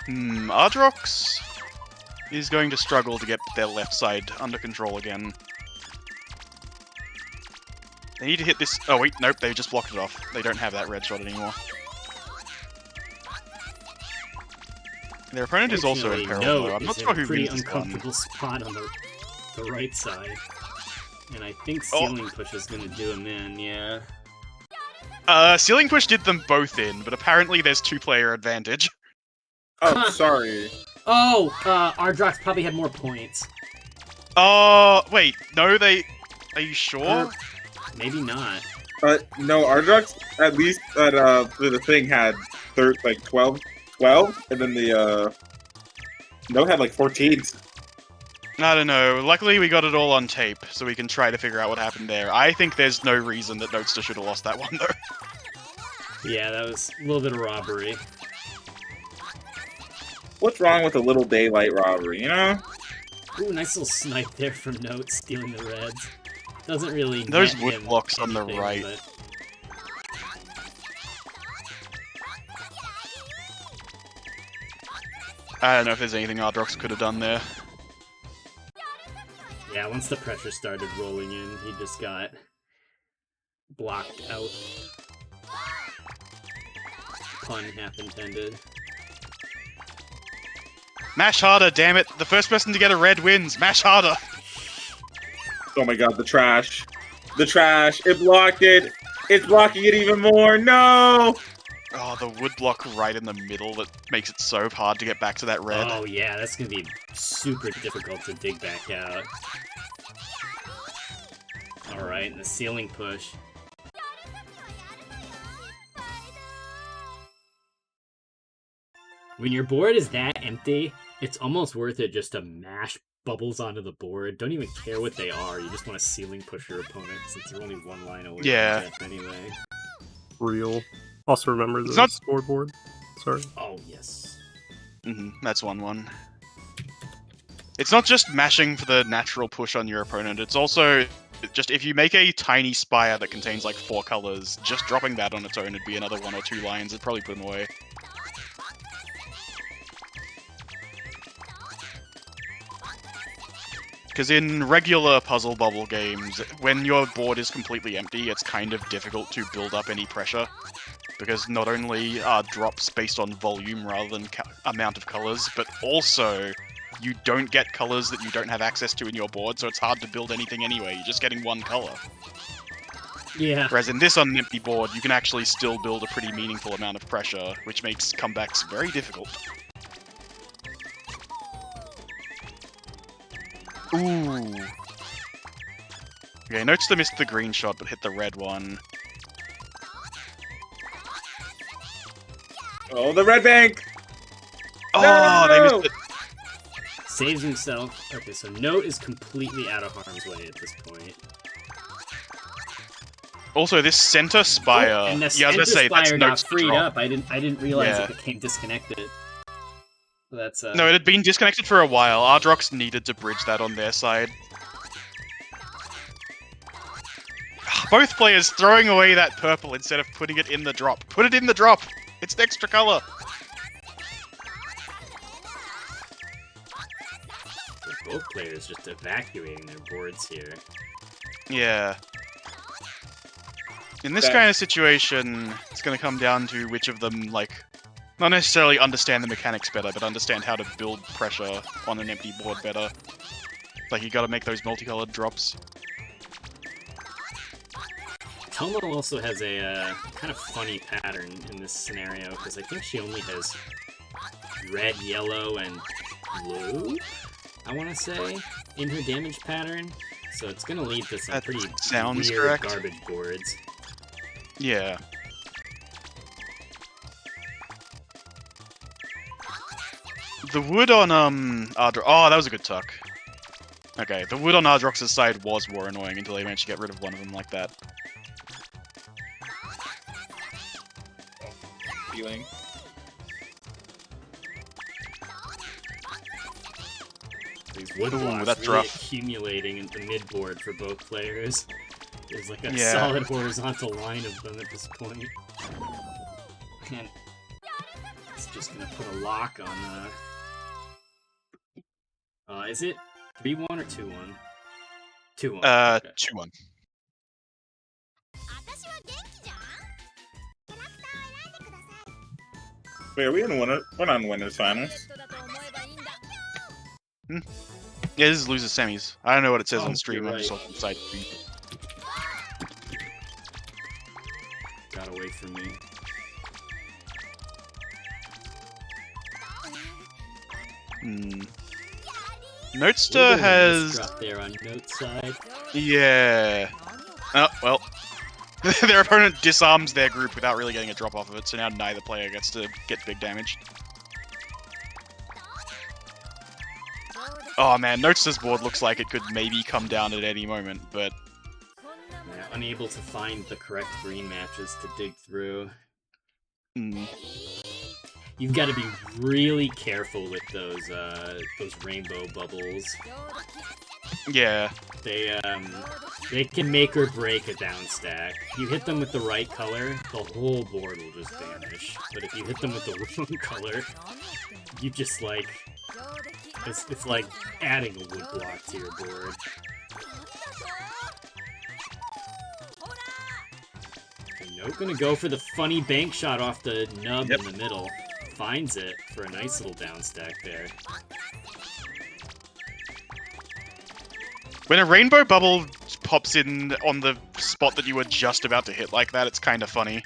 Ardrox is going to struggle to get their left side under control again. They need to hit this. Oh wait, nope, they just blocked it off. They don't have that red shot anymore. Their opponent is also in peril, Note though. I'm not is sure in a who pretty wins this uncomfortable one. spot on the right side. And I think Ceiling Push is gonna do him in, yeah. Ceiling Push did them both in, but apparently there's two-player advantage. Oh, sorry. Oh, Ardrox probably had more points. Oh, wait, no, they... Are you sure? Maybe not. No, Ardrox, at least for the thing, had 12, and then the, No had like 14. I don't know. Luckily, we got it all on tape, so we can try to figure out what happened there. I think there's no reason that Notester should have lost that one, though. Yeah, that was a little bit of robbery. What's wrong with a little daylight robbery, you know? Ooh, nice little snipe there from Note, stealing the reds. Doesn't really Those net wood him blocks on the anything, right. but... I don't know if there's anything Ardrox could have done there. Yeah, once the pressure started rolling in, he just got blocked out. Pun half intended. Mash harder, damn it! The first person to get a red wins! Mash harder! Oh my god, the trash. The trash. It blocked it. It's blocking it even more. No! Oh, the wood block right in the middle that makes it so hard to get back to that red. Oh yeah, that's gonna be super difficult to dig back out. Alright, and the Ceiling Push. When your board is that empty, it's almost worth it just to mash bubbles onto the board. Don't even care what they are, you just want to Ceiling Push your opponent since you're only one line away Yeah. from death anyway. Real. Also remember the not- scoreboard. Sorry. Oh, yes. That's 1-1. It's not just mashing for the natural push on your opponent, it's also just if you make a tiny spire that contains like 4 colors, just dropping that on its own would be another 1 or 2 lines, it'd probably put them away. Because in regular puzzle bubble games, when your board is completely empty, it's kind of difficult to build up any pressure. Because not only are drops based on volume rather than amount of colors, but also you don't get colors that you don't have access to in your board, so it's hard to build anything anyway, you're just getting one color. Yeah. Whereas in this on an empty board, you can actually still build a pretty meaningful amount of pressure, which makes comebacks very difficult. Ooh. Okay, notice they missed the green shot, but hit the red one. Oh, the red bank! Oh, No! they missed it. Saves himself. Okay, so Note is completely out of harm's way at this point. Also, this center spire. And the Yeah, I was gonna say that's Spire got Note's freed drop. up. I didn't realize Yeah. it became disconnected. So that's No, it had been disconnected for a while. Ardrox needed to bridge that on their side. Both players throwing away that purple instead of putting it in the drop. Put it in the drop! It's an extra color! both players just evacuating their boards here. Yeah. In this kind of situation, it's gonna come down to which of them, like, not necessarily understand the mechanics better, but understand how to build pressure on an empty board better. Like, you gotta make those multicolored drops. Tomo also has a kind of funny pattern in this scenario, because I think she only has red, yellow, and blue, I want to say, in her damage pattern. So it's going to lead to some That pretty sounds weird correct. garbage boards. Yeah. The wood on, oh, that was a good tuck. Okay, the wood on Ardrox's side was more annoying until they managed to get rid of one of them like that. Feeling. These wood Ooh, blocks that's really rough. accumulating in the mid-board for both players. There's like a Yeah. solid horizontal line of them at this point. And it's just gonna put a lock on, is it 3-1 or 2-1? 2-1. Okay. 2-1. Wait, are we in winner? We're not in winners finals. Yeah, this is losers semis. I don't know what it says Oh, on stream. you're I'm just right. on the side. Got away from me. Notester has. Drop there on note side. Yeah. Oh, well. Their opponent disarms their group without really getting a drop off of it, so now neither player gets to get big damage. Oh man, Notester's board looks like it could maybe come down at any moment, but... Yeah, unable to find the correct green matches to dig through. You've got to be really careful with those rainbow bubbles. Yeah. They can make or break a down stack. You hit them with the right color, the whole board will just vanish. But if you hit them with the wrong color, you just like... It's like adding a wood block to your board. Okay, Note gonna go for the funny bank shot off the nub in the middle. Finds it for a nice little down stack there. When a rainbow bubble pops in on the spot that you were just about to hit like that, it's kind of funny.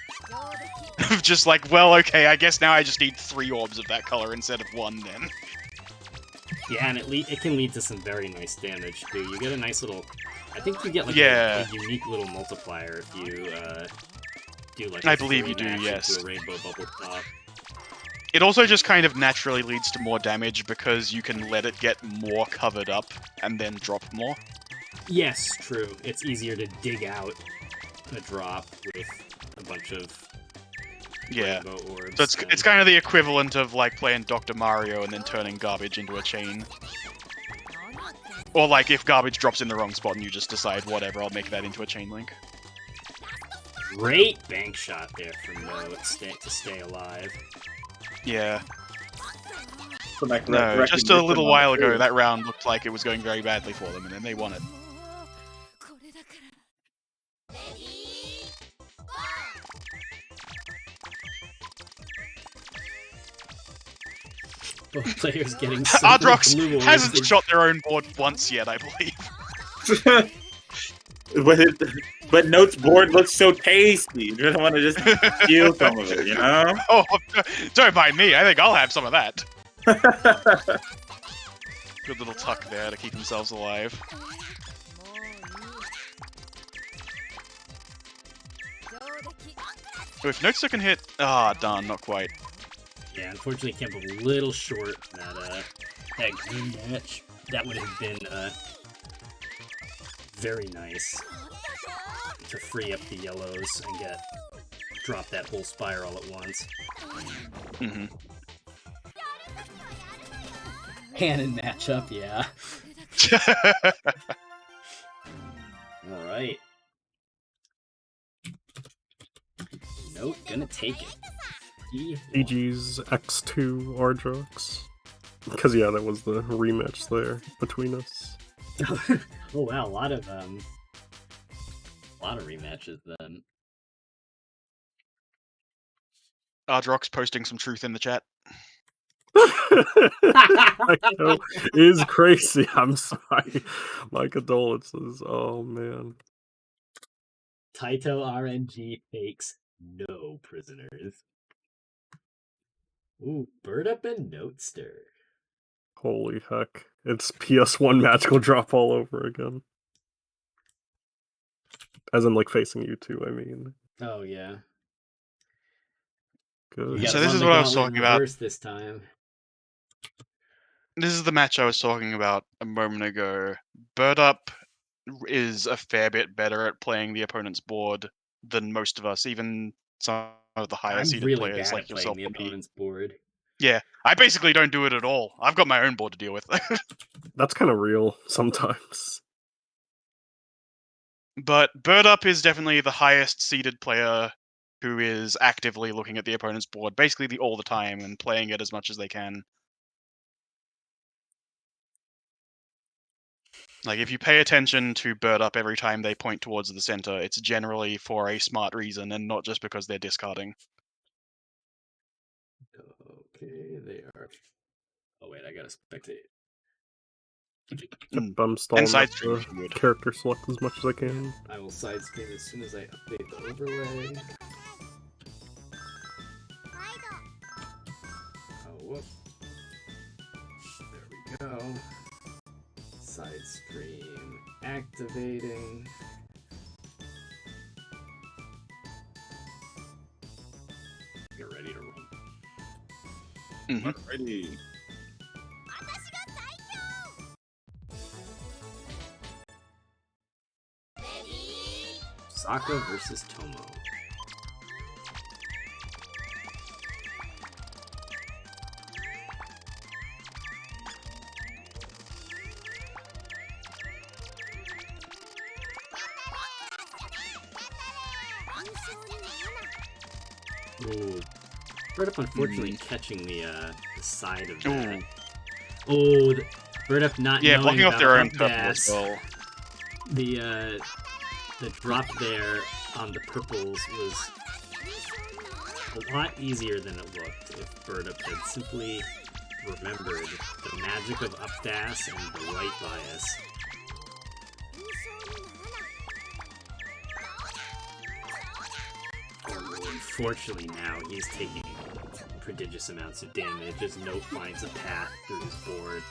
Just like, well, okay, I guess now I just need 3 orbs of that color instead of 1 then. Yeah, and it can lead to some very nice damage too. You get a nice little... I think you get like Yeah. a unique little multiplier if you do like I believe you do, action yes. to a rainbow bubble pop. It also just kind of naturally leads to more damage because you can let it get more covered up and then drop more. Yes, true. It's easier to dig out a drop with a bunch of Yeah. rainbow orbs. So it's kind of the equivalent of like playing Dr. Mario and then turning garbage into a chain. Or like if garbage drops in the wrong spot and you just decide, whatever, I'll make that into a chain link. Great bank shot there from Note to stay alive. Yeah. No, No, just a little while ago, that round looked like it was going very badly for them, and then they won it. Both players getting so many Ardrox blue orbs hasn't they- shot their own board once yet, I believe. But Note's board looks so tasty. You just want to just steal some of it, you know? Oh, don't mind me. I think I'll have some of that. Good little tuck there to keep themselves alive. Oh, if Notester can hit... Ah, darn, not quite. Yeah, unfortunately, came up a little short that green match. That would have been very nice to free up the yellows and drop that whole spiral at once. Mm-hmm. Cannon matchup, yeah. All right. Note gonna take it. GG's X2 Ardrox. Because, yeah, that was the rematch there between us. Oh wow, a lot of rematches then. Ardrox posting some truth in the chat. Taito is crazy. I'm sorry. My condolences. Oh, man. Taito RNG fakes no prisoners. Ooh, Bird Up and Notester. Holy heck. It's PS1 magical drop all over again. As in, like, facing you two, I mean. Oh yeah. Good. You So gotta this run is the what I was gauntlet in talking about. reverse this time. This is the match I was talking about a moment ago. Bird Up is a fair bit better at playing the opponent's board than most of us, even some of the higher I'm seeded really players bad like at playing yourself the and me. opponent's board. Yeah, I basically don't do it at all. I've got my own board to deal with. That's kind of real sometimes. But Bird Up is definitely the highest seeded player who is actively looking at the opponent's board, basically all the time, and playing it as much as they can. Like, if you pay attention to Bird Up every time they point towards the center, it's generally for a smart reason and not just because they're discarding. Okay, they are. Oh wait, I gotta spectate. Mm. I'm stalling And side up stream the if you would. character select as much as I can. I will side stream as soon as I update the overlay. Oh, whoop. There we go. Side stream activating. You're ready to roll. Mhm. Alrighty. Sokka versus Tomo. Ooh. Bird Up unfortunately catching the side of that. Ooh. Oh, Bird Up not Yeah, knowing blocking off about their own up purple as dash. well. The drop there on the purples was a lot easier than it looked if Bird Up had simply remembered the magic of up dash and the right bias. Unfortunately now he's taking prodigious amounts of damage as Note finds a path through his board.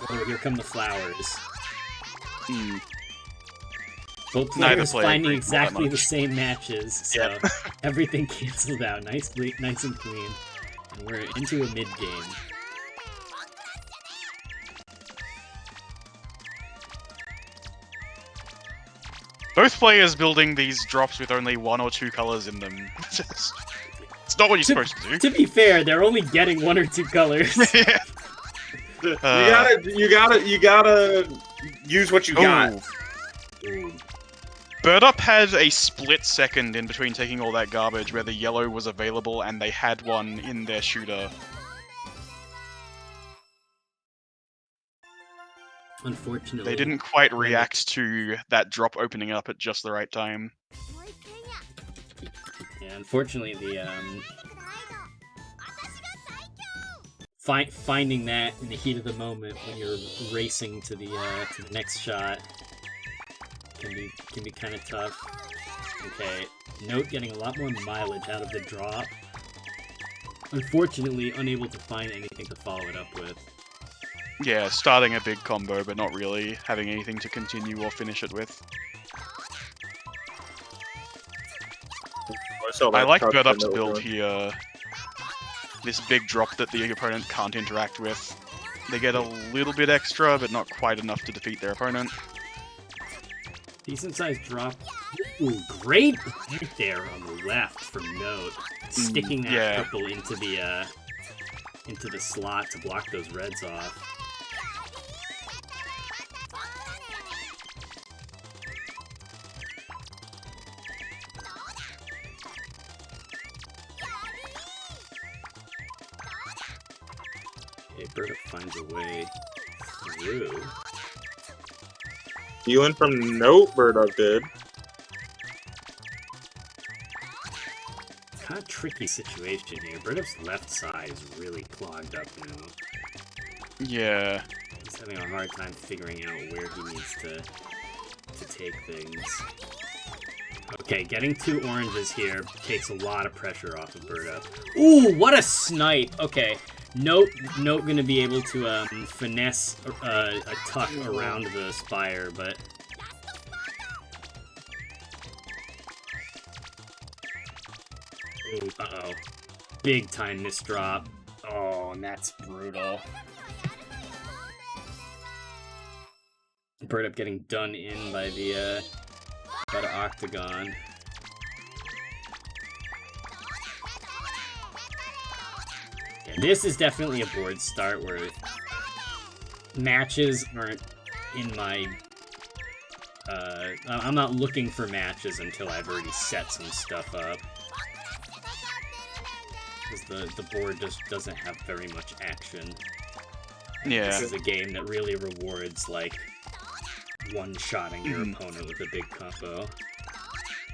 Oh, here come the flowers. Mm. Both Neither players player finding agreed all that exactly the much. same matches, so Yep. everything canceled out nice and clean. And we're into a mid-game. Both players building these drops with only 1 or 2 colors in them. It's not what you're supposed to do. To be fair, they're only getting 1 or 2 colors. Yeah. You gotta use what you got. Ooh. Bird Up had a split second in between taking all that garbage where the yellow was available and they had one in their shooter. Unfortunately. They didn't quite react to that drop opening up at just the right time. Yeah, unfortunately, the finding that in the heat of the moment when you're racing to the next shot can be kind of tough. Okay, Note getting a lot more mileage out of the drop. Unfortunately, unable to find anything to follow it up with. Yeah, starting a big combo, but not really having anything to continue or finish it with. I like Bird Up's build here. This big drop that the opponent can't interact with. They get a little bit extra, but not quite enough to defeat their opponent. Decent sized drop. Ooh, great hit there on the left from Note. Sticking that purple into the slot to block those reds off. Okay, Bird Up finds a way through. You went from Note, Bird Up did. Kind of tricky situation here. Bird Up's left side is really clogged up now. Yeah. He's having a hard time figuring out where he needs to take things. Okay, getting 2 oranges here takes a lot of pressure off of Bird Up. Ooh, what a snipe! Okay, Note gonna be able to finesse a tuck around the spire, but ooh, uh-oh. Big time misdrop. Oh, and that's brutal. Bird Up getting done in by the Octagon. Yeah, this is definitely a board start where matches aren't in my... I'm not looking for matches until I've already set some stuff up. Because the board just doesn't have very much action. Yeah. This is a game that really rewards, like, one-shotting your opponent with a big combo.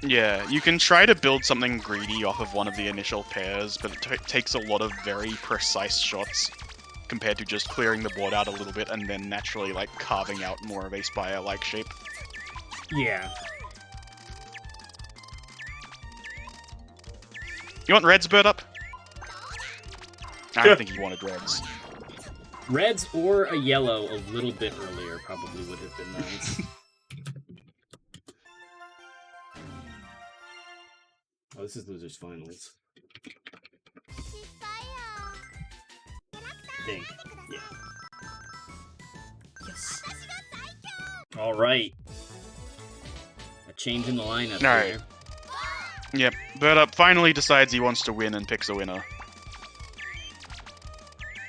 Yeah, you can try to build something greedy off of one of the initial pairs, but it takes a lot of very precise shots compared to just clearing the board out a little bit and then naturally like carving out more of a spire-like shape. Yeah. You want Red's bird up? I Sure. think he wanted Red's. Reds or a yellow a little bit earlier probably would have been nice. Oh, this is Losers Finals. I think. Yeah. Alright. A change in the lineup Alright. here. Yep, bird up finally decides he wants to win and picks a winner.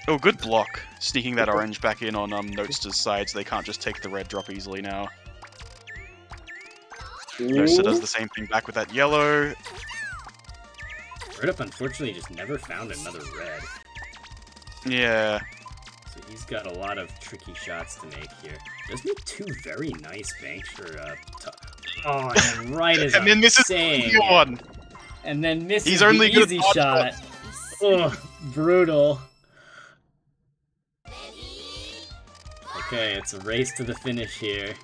Oh, good block. Sneaking that orange back in on Notester's side so they can't just take the red drop easily now. Noster does the same thing back with that yellow. Red Up unfortunately just never found another red. Yeah. So he's got a lot of tricky shots to make here. Does make two very nice banks for oh, and then right as And then I'm misses saying the one. and then misses He's only the good at easy odd shot. Ugh, brutal. Okay, it's a race to the finish here.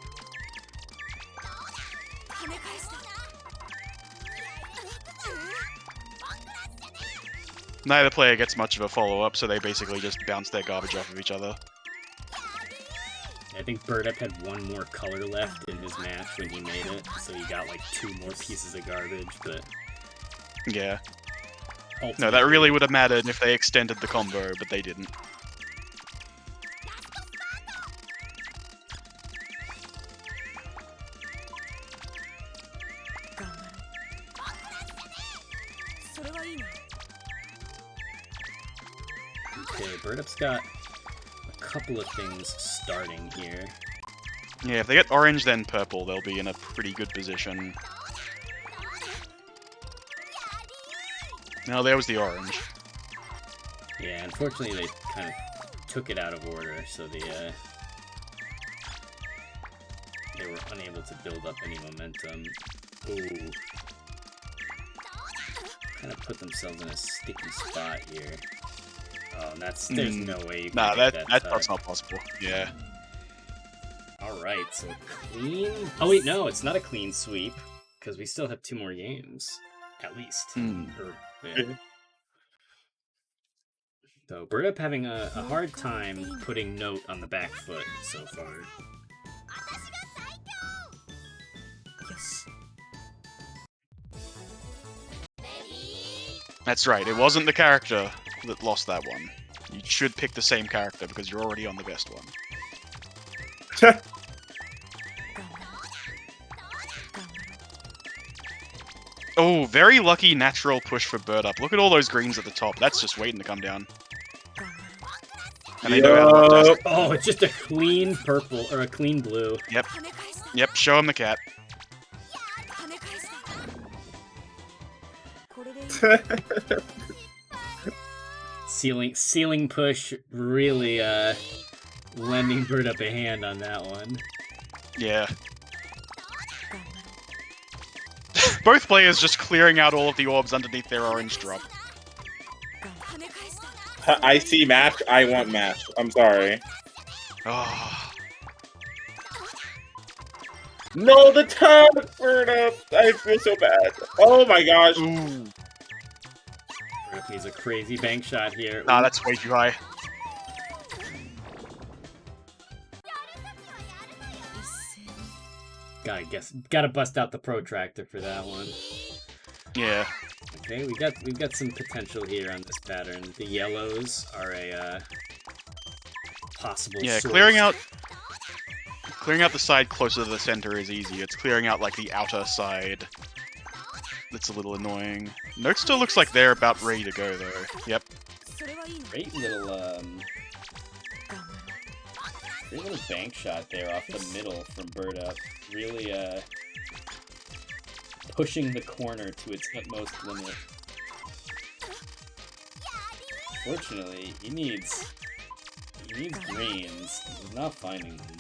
Neither player gets much of a follow-up, so they basically just bounce their garbage off of each other. I think Bird Up had one more color left in his match when he made it, so he got like 2 more pieces of garbage, but Yeah. No, that ultimately- really would have mattered if they extended the combo, but they didn't. Okay, Bird Up's got a couple of things starting here. Yeah, if they get orange then purple, they'll be in a pretty good position. No, there was the orange. Yeah, unfortunately they kind of took it out of order, so they were unable to build up any momentum. Ooh. Kind of put themselves in a sticky spot here. Oh, and there's no way you can Nah, make that's not possible. Yeah. Alright, so clean... Oh wait, no, it's not a clean sweep, because we still have 2 more games. At least. Or, yeah. So, Bird Up having a hard time putting Note on the back foot so far. That's right, it wasn't the character that lost that one. You should pick the same character because you're already on the best one. Oh, very lucky natural push for Bird Up. Look at all those greens at the top. That's just waiting to come down. And they know how to Yup. Oh, it's just a clean purple, or a clean blue. Yep, show him the cat. Ceiling push, really, lending Bird Up a hand on that one. Yeah. Both players just clearing out all of the orbs underneath their orange drop. I see match. I want match. I'm sorry. Oh. No, the turn Bird Up. I feel so bad. Oh my gosh. Ooh. Bird Up needs a crazy bank shot here. Nah, Ooh. that's way too high. Gotta bust out the protractor for that one. Yeah. Okay, we've got some potential here on this pattern. The yellows are a possible Yeah, source. clearing out the side closer to the center is easy. It's clearing out like the outer side that's a little annoying. Note still looks like they're about ready to go though. Yep. Great little bank shot there off the middle from Bird Up. Really pushing the corner to its utmost limit. Fortunately, he needs greens. He's not finding them.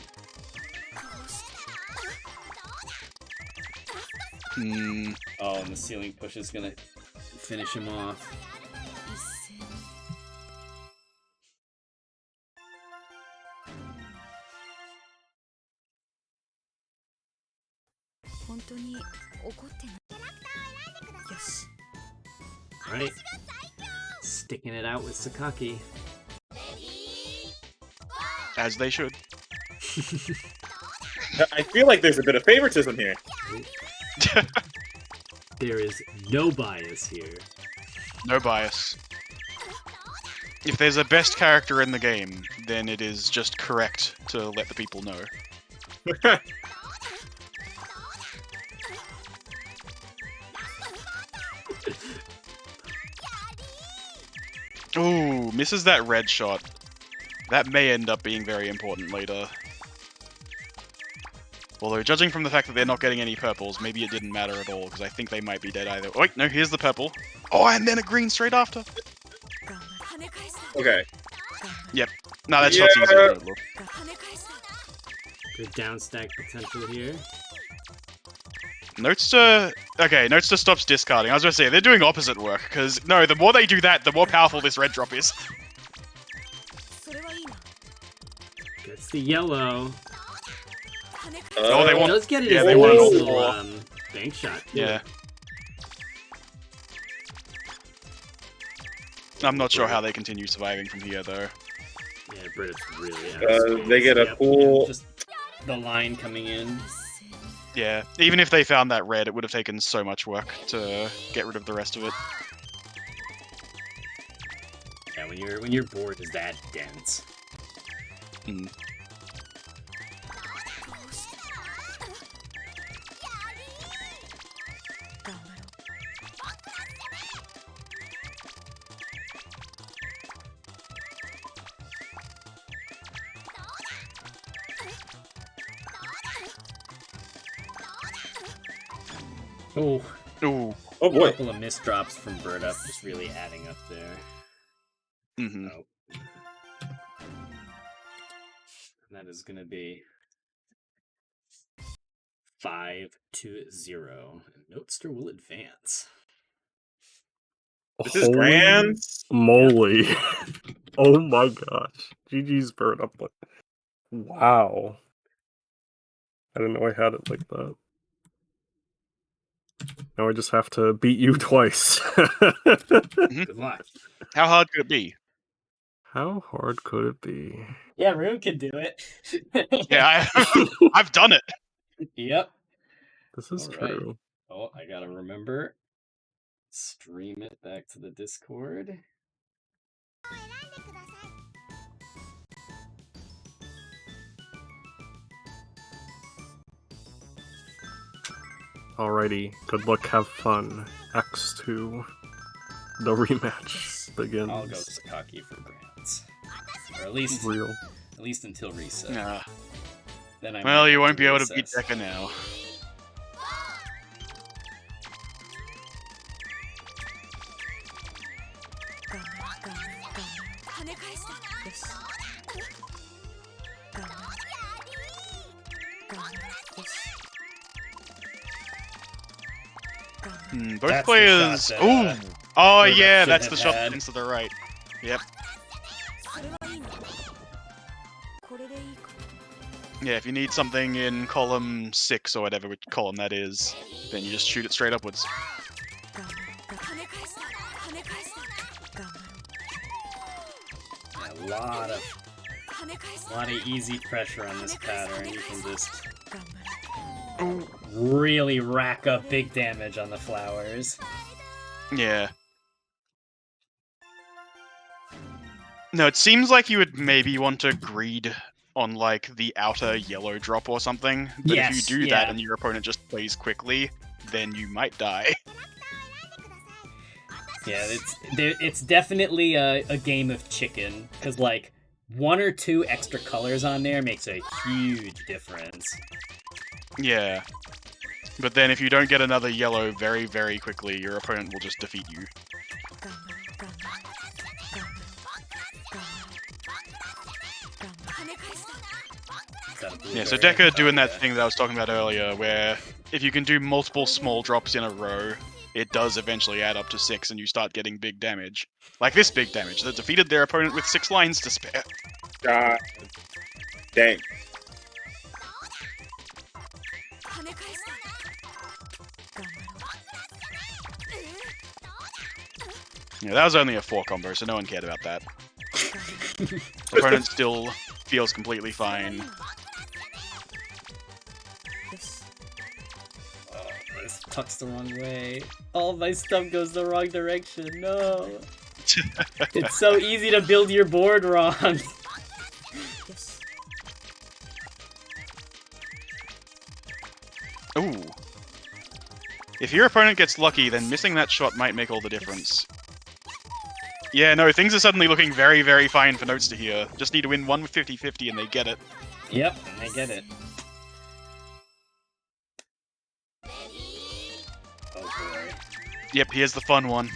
Oh, and the ceiling push is gonna finish him off. Alright. Sticking it out with Sakaki. As they should. I feel like there's a bit of favoritism here. There is no bias here. No bias. If there's a best character in the game, then it is just correct to let the people know. Ooh, misses that red shot. That may end up being very important later. Although, judging from the fact that they're not getting any purples, maybe it didn't matter at all, because I think they might be dead either. Oh, wait, no, here's the purple. Oh, and then a green straight after. Okay. Yep. No, that shot's easier than it looked. Good down stack potential here. Notes to stops discarding. I was gonna say, they're doing opposite work, because, no, the more they do that, the more powerful this red drop is. Gets the yellow. Oh, they He want... does get it yeah, as they a want nice it little all. bank shot. Yeah. I'm not sure how they continue surviving from here, though. Yeah, British really out of space. They get a cool... Just the line coming in. Yeah, even if they found that red, it would have taken so much work to get rid of the rest of it. Yeah, when your board is that dense. Hmm. Oh, Ooh. Oh a boy. couple of missed drops from Bird Up, just really adding up there. Mm-hmm. Oh. And that is gonna be 5-0. And Notester will advance. This is Holy grand. moly. Oh my gosh. GG's Bird Up. Wow. I didn't know I had it like that. Now I just have to beat you twice. Good luck. How hard could it be? How hard could it be? Yeah, Rune can do it. Yeah, I've done it. Yep. This is All right. true. Oh, I gotta remember. Stream it back to the Discord. Alrighty, good luck, have fun. X2. The rematch begins. I'll go Sakaki for grants. Or at least Real. until reset. Nah. Then I Well, might you have won't be able to beat reassess. Deca now. Both That's the players. shot Ooh. that, Oh Bird Up yeah, should that's have the shot had. into the right. Yep. Yeah, if you need something in column 6 or whatever which column that is, then you just shoot it straight upwards. A lot of easy pressure on this pattern. You can just really rack up big damage on the flowers. Yeah. No, it seems like you would maybe want to greed on, like, the outer yellow drop or something. But Yes, if you do yeah. that and your opponent just plays quickly, then you might die. Yeah, it's definitely a game of chicken, because, like, 1 or 2 extra colors on there makes a huge difference. Yeah. But then if you don't get another yellow very, very quickly, your opponent will just defeat you. Is that a Yeah, so blueberry? Deca doing that Okay. thing that I was talking about earlier, where if you can do multiple small drops in a row, it does eventually add up to 6 and you start getting big damage. Like this big damage that defeated their opponent with 6 lines to spare. God. Dang. Yeah, that was only a 4 combo, so no one cared about that. Opponent still feels completely fine. Oh, this tucks the wrong way. All my stuff goes the wrong direction. No. It's so easy to build your board wrong. Ooh. If your opponent gets lucky, then missing that shot might make all the difference. Yeah, no, things are suddenly looking very, very fine for Notes to here. Just need to win one with 50-50 and they get it. Yep, and I get it. Oh boy. Yep, here's the fun one.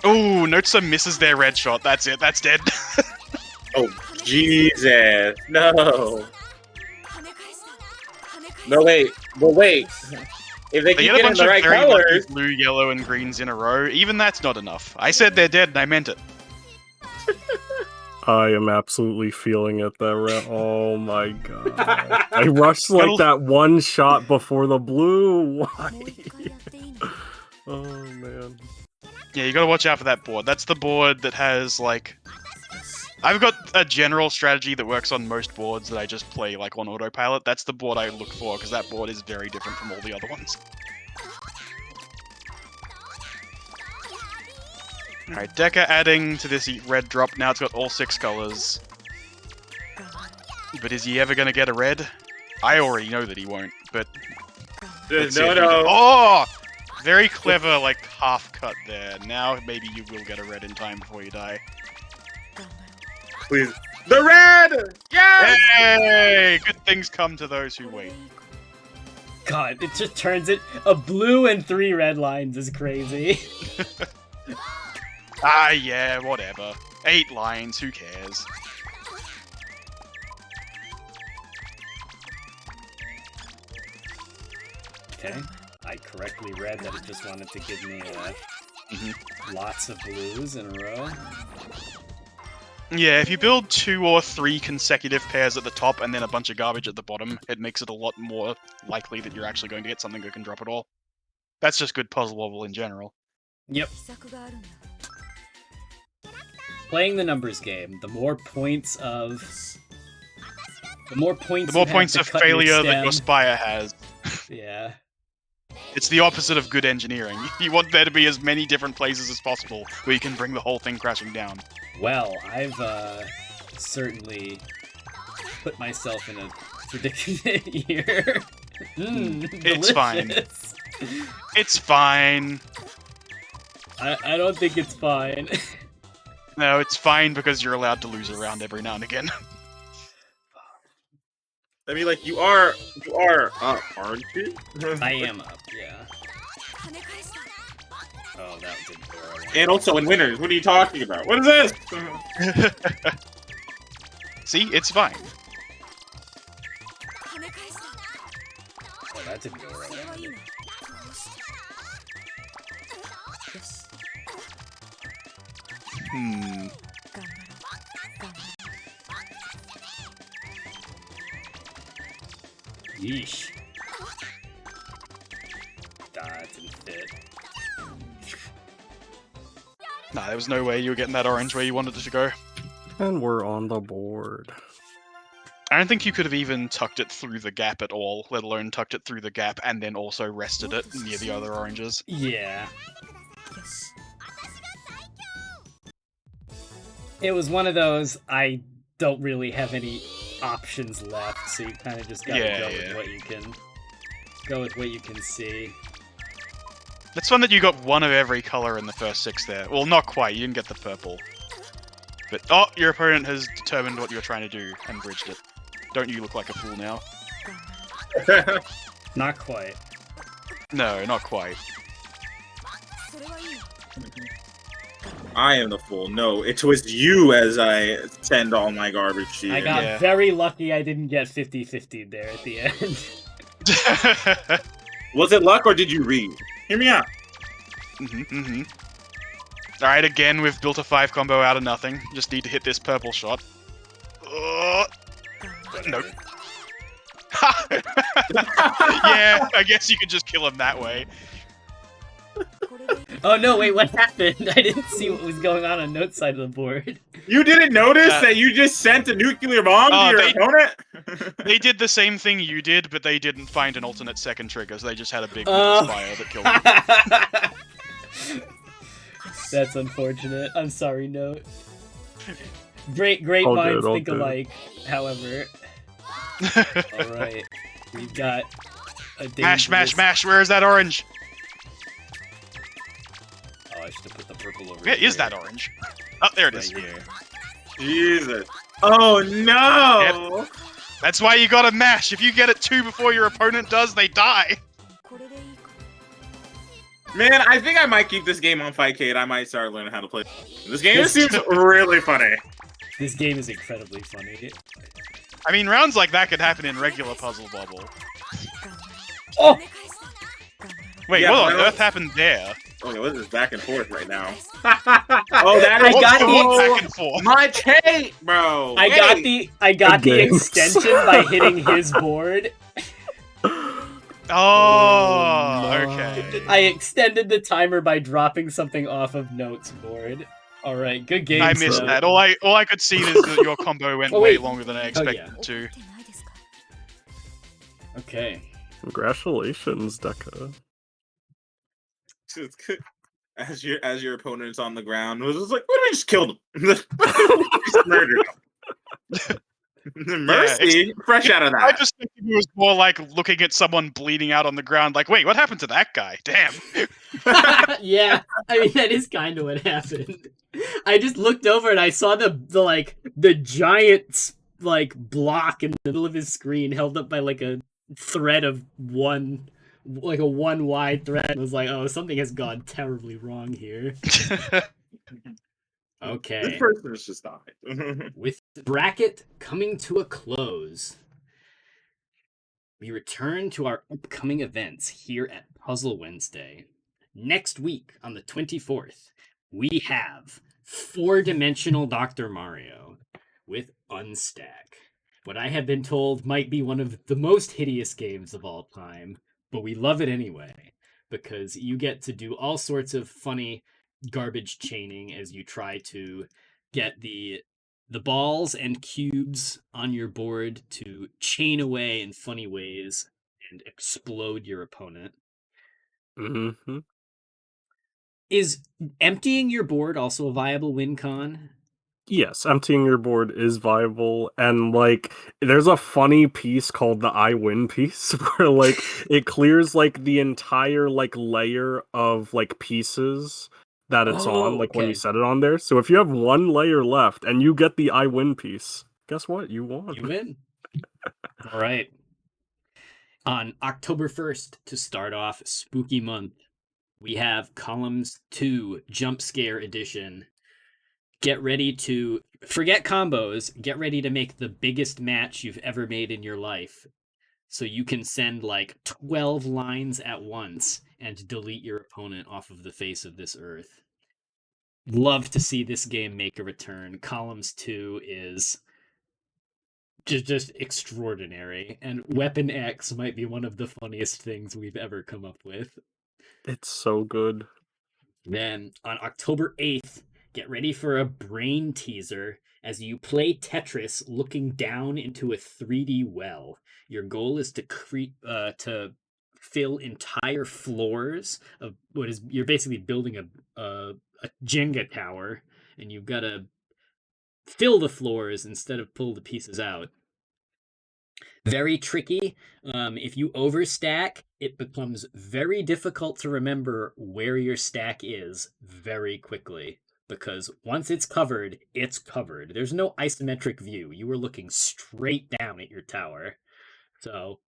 Ooh, Notsa misses their red shot. That's it, that's dead. Oh, Jesus. No. No, wait. But wait. If they They keep get a getting bunch the of right very lucky colors... blue, yellow, and greens in a row. Even that's not enough. I said they're dead and I meant it. I am absolutely feeling it there. Oh my god. I rushed like that one shot before the blue. Why? Oh man. Yeah, you gotta watch out for that board. That's the board that has, like... I've got a general strategy that works on most boards that I just play, like, on autopilot. That's the board I look for, because that board is very different from all the other ones. Alright, Deca adding to this red drop. Now it's got all 6 colors. But is he ever gonna get a red? I already know that he won't, but... let's see if he does. Oh! Very clever, like, half cut there. Now maybe you will get a red in time before you die. Please. The red! Yes! Hey! Good things come to those who wait. God, it just turns it. A blue and 3 red lines is crazy. Ah, yeah, whatever. 8 lines, who cares? Okay, I correctly read that it just wanted to give me lots of blues in a row. Yeah, if you build 2 or 3 consecutive pairs at the top and then a bunch of garbage at the bottom, it makes it a lot more likely that you're actually going to get something that can drop it all. That's just good puzzle wobble in general. Yep. Playing the numbers game, the more points of... The more points of failure that your Spire has. Yeah. It's the opposite of good engineering. You want there to be as many different places as possible where you can bring the whole thing crashing down. Well, I've certainly put myself in a predicament here. It's fine. It's fine. I don't think it's fine. No, it's fine because you're allowed to lose a round every now and again. I mean, like, you are up, aren't you? I am up, yeah. Oh, that didn't go right. And also in winners, what are you talking about? What is this? See, it's fine. Oh, that didn't go right. Hmm. Yeesh. That didn't fit. Nah, there was no way you were getting that orange where you wanted it to go. And we're on the board. I don't think you could have even tucked it through the gap at all, let alone tucked it through the gap and then also rested it near the other oranges. Yeah. It was one of those, I don't really have any options left, so you kind of just gotta go with what you can... Go with what you can see. It's fun that you got one of every color in the first 6 there. Well, not quite, you didn't get the purple. But, oh, your opponent has determined what you're trying to do and bridged it. Don't you look like a fool now? Not quite. No, not quite. I am the fool. No, it was you as I send all my garbage to you. I got Yeah. very lucky I didn't get 50-50 there at the end. Was it luck or did you read? Hear me out. All right, again, we've built a 5 combo out of nothing. Just need to hit this purple shot. Nope. Yeah, I guess you could just kill him that way. Oh no, wait, what happened? I didn't see what was going on note side of the board. You didn't notice that you just sent a nuclear bomb to your opponent? They did the same thing you did, but they didn't find an alternate second trigger, so they just had a big fire that killed them. That's unfortunate. I'm sorry, Note. Great minds think alike, however. Alright, we've got a Mash, where's that orange? Oh, I should have put the purple over Where here. is that orange? Oh, there it is. Right here. Jesus. Oh no! Yep. That's why you gotta mash. If you get it 2 before your opponent does, they die. Man, I think I might keep this game on 5K and I might start learning how to play. This game seems really funny. This game is incredibly funny. I mean, rounds like that could happen in regular Puzzle Bobble. Oh! Wait, Yeah, what on no. earth happened there? Okay, what is this back and forth right now? Oh, that is I got back and forth. much hate, bro. I got the Games. extension by hitting his board. Oh, okay. I extended the timer by dropping something off of Note's board. Alright, good game. I missed that. All I could see is that your combo went Oh, way wait. longer than I expected yeah. it to. Okay. Congratulations, Deca. As your opponent's on the ground, was just like, what if we just killed him? Just murdered him. Mercy, fresh out of I that. just think it was more like looking at someone bleeding out on the ground, like, wait, what happened to that guy? Damn. Yeah, I mean that is kind of what happened. I just looked over and I saw the giant like block in the middle of his screen held up by like a thread of one wide thread. I was like, oh, something has gone terribly wrong here. Okay. This person has just died. With the bracket coming to a close, we return to our upcoming events here at Puzzle Wednesday. Next week, on the 24th, we have 4-dimensional Dr. Mario with Unstack. What I have been told might be one of the most hideous games of all time, but we love it anyway, because you get to do all sorts of funny garbage chaining as you try to get the balls and cubes on your board to chain away in funny ways and explode your opponent. Mm-hmm. Is emptying your board also a viable win con? Yes, emptying your board is viable, and like there's a funny piece called the I win piece where like it clears like the entire like layer of like pieces that it's on, like when you okay. set it on there. So if you have one layer left and you get the I win piece, guess what? You won. You win. All right. On October 1st, to start off Spooky Month, we have Columns 2 Jump Scare Edition. Get ready to forget combos. Get ready to make the biggest match you've ever made in your life. So you can send like 12 lines at once and delete your opponent off of the face of this earth. Love to see this game make a return. Columns 2 is just extraordinary, and Weapon X might be one of the funniest things we've ever come up with. It's so good. Then on October 8th, get ready for a brain teaser as you play Tetris looking down into a 3D well. Your goal is to fill entire floors of what is, you're basically building a Jenga tower, and you've got to fill the floors instead of pull the pieces out. Very tricky. If you overstack, it becomes very difficult to remember where your stack is very quickly. Because once it's covered, it's covered. There's no isometric view. You were looking straight down at your tower. So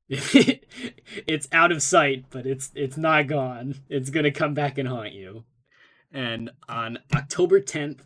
it's out of sight, but it's not gone. It's gonna come back and haunt you. And on October 10th,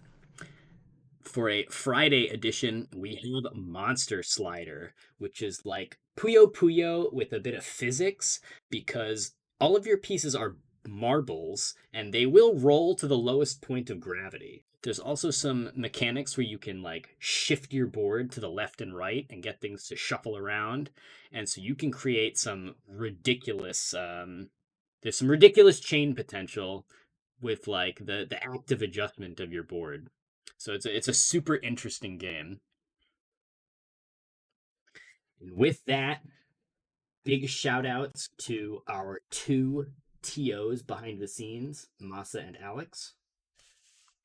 for a Friday edition, we have Monster Slider, which is like Puyo Puyo with a bit of physics, because all of your pieces are marbles and they will roll to the lowest point of gravity. There's also some mechanics where you can like shift your board to the left and right and get things to shuffle around. And so you can create some ridiculous there's some ridiculous chain potential with like the active adjustment of your board. So it's a super interesting game. And with that, big shout outs to our two TOs behind the scenes, Masa and Alex.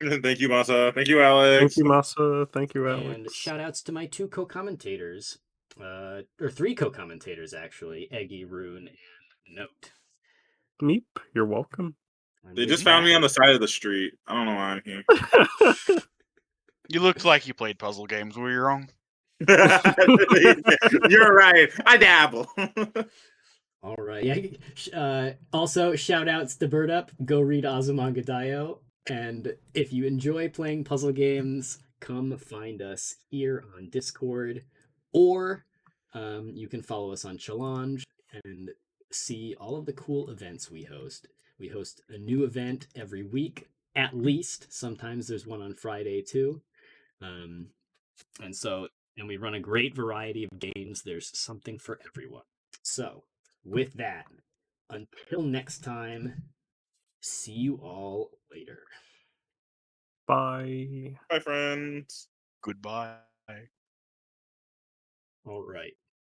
Thank you, Masa. Thank you, Thank Alex. you, Masa. Thank you, And Alex. shout outs to my two co-commentators, or three co-commentators actually, Eggy, Rune, and Note. Meep, you're welcome. And They with just found that- me on the side of the street. I don't know why I'm here. You looked like you played puzzle games. Were you wrong? You're right. I dabble. All right. Yeah. Also, shout outs to Bird Up. Go read Azumanga Daioh. And if you enjoy playing puzzle games, come find us here on Discord, or you can follow us on Challenge and see all of the cool events we host. We host a new event every week, at least. Sometimes there's one on Friday too. And we run a great variety of games. There's something for everyone. So, with that, until next time, see you all later. Bye. Bye, friends. Goodbye. All right.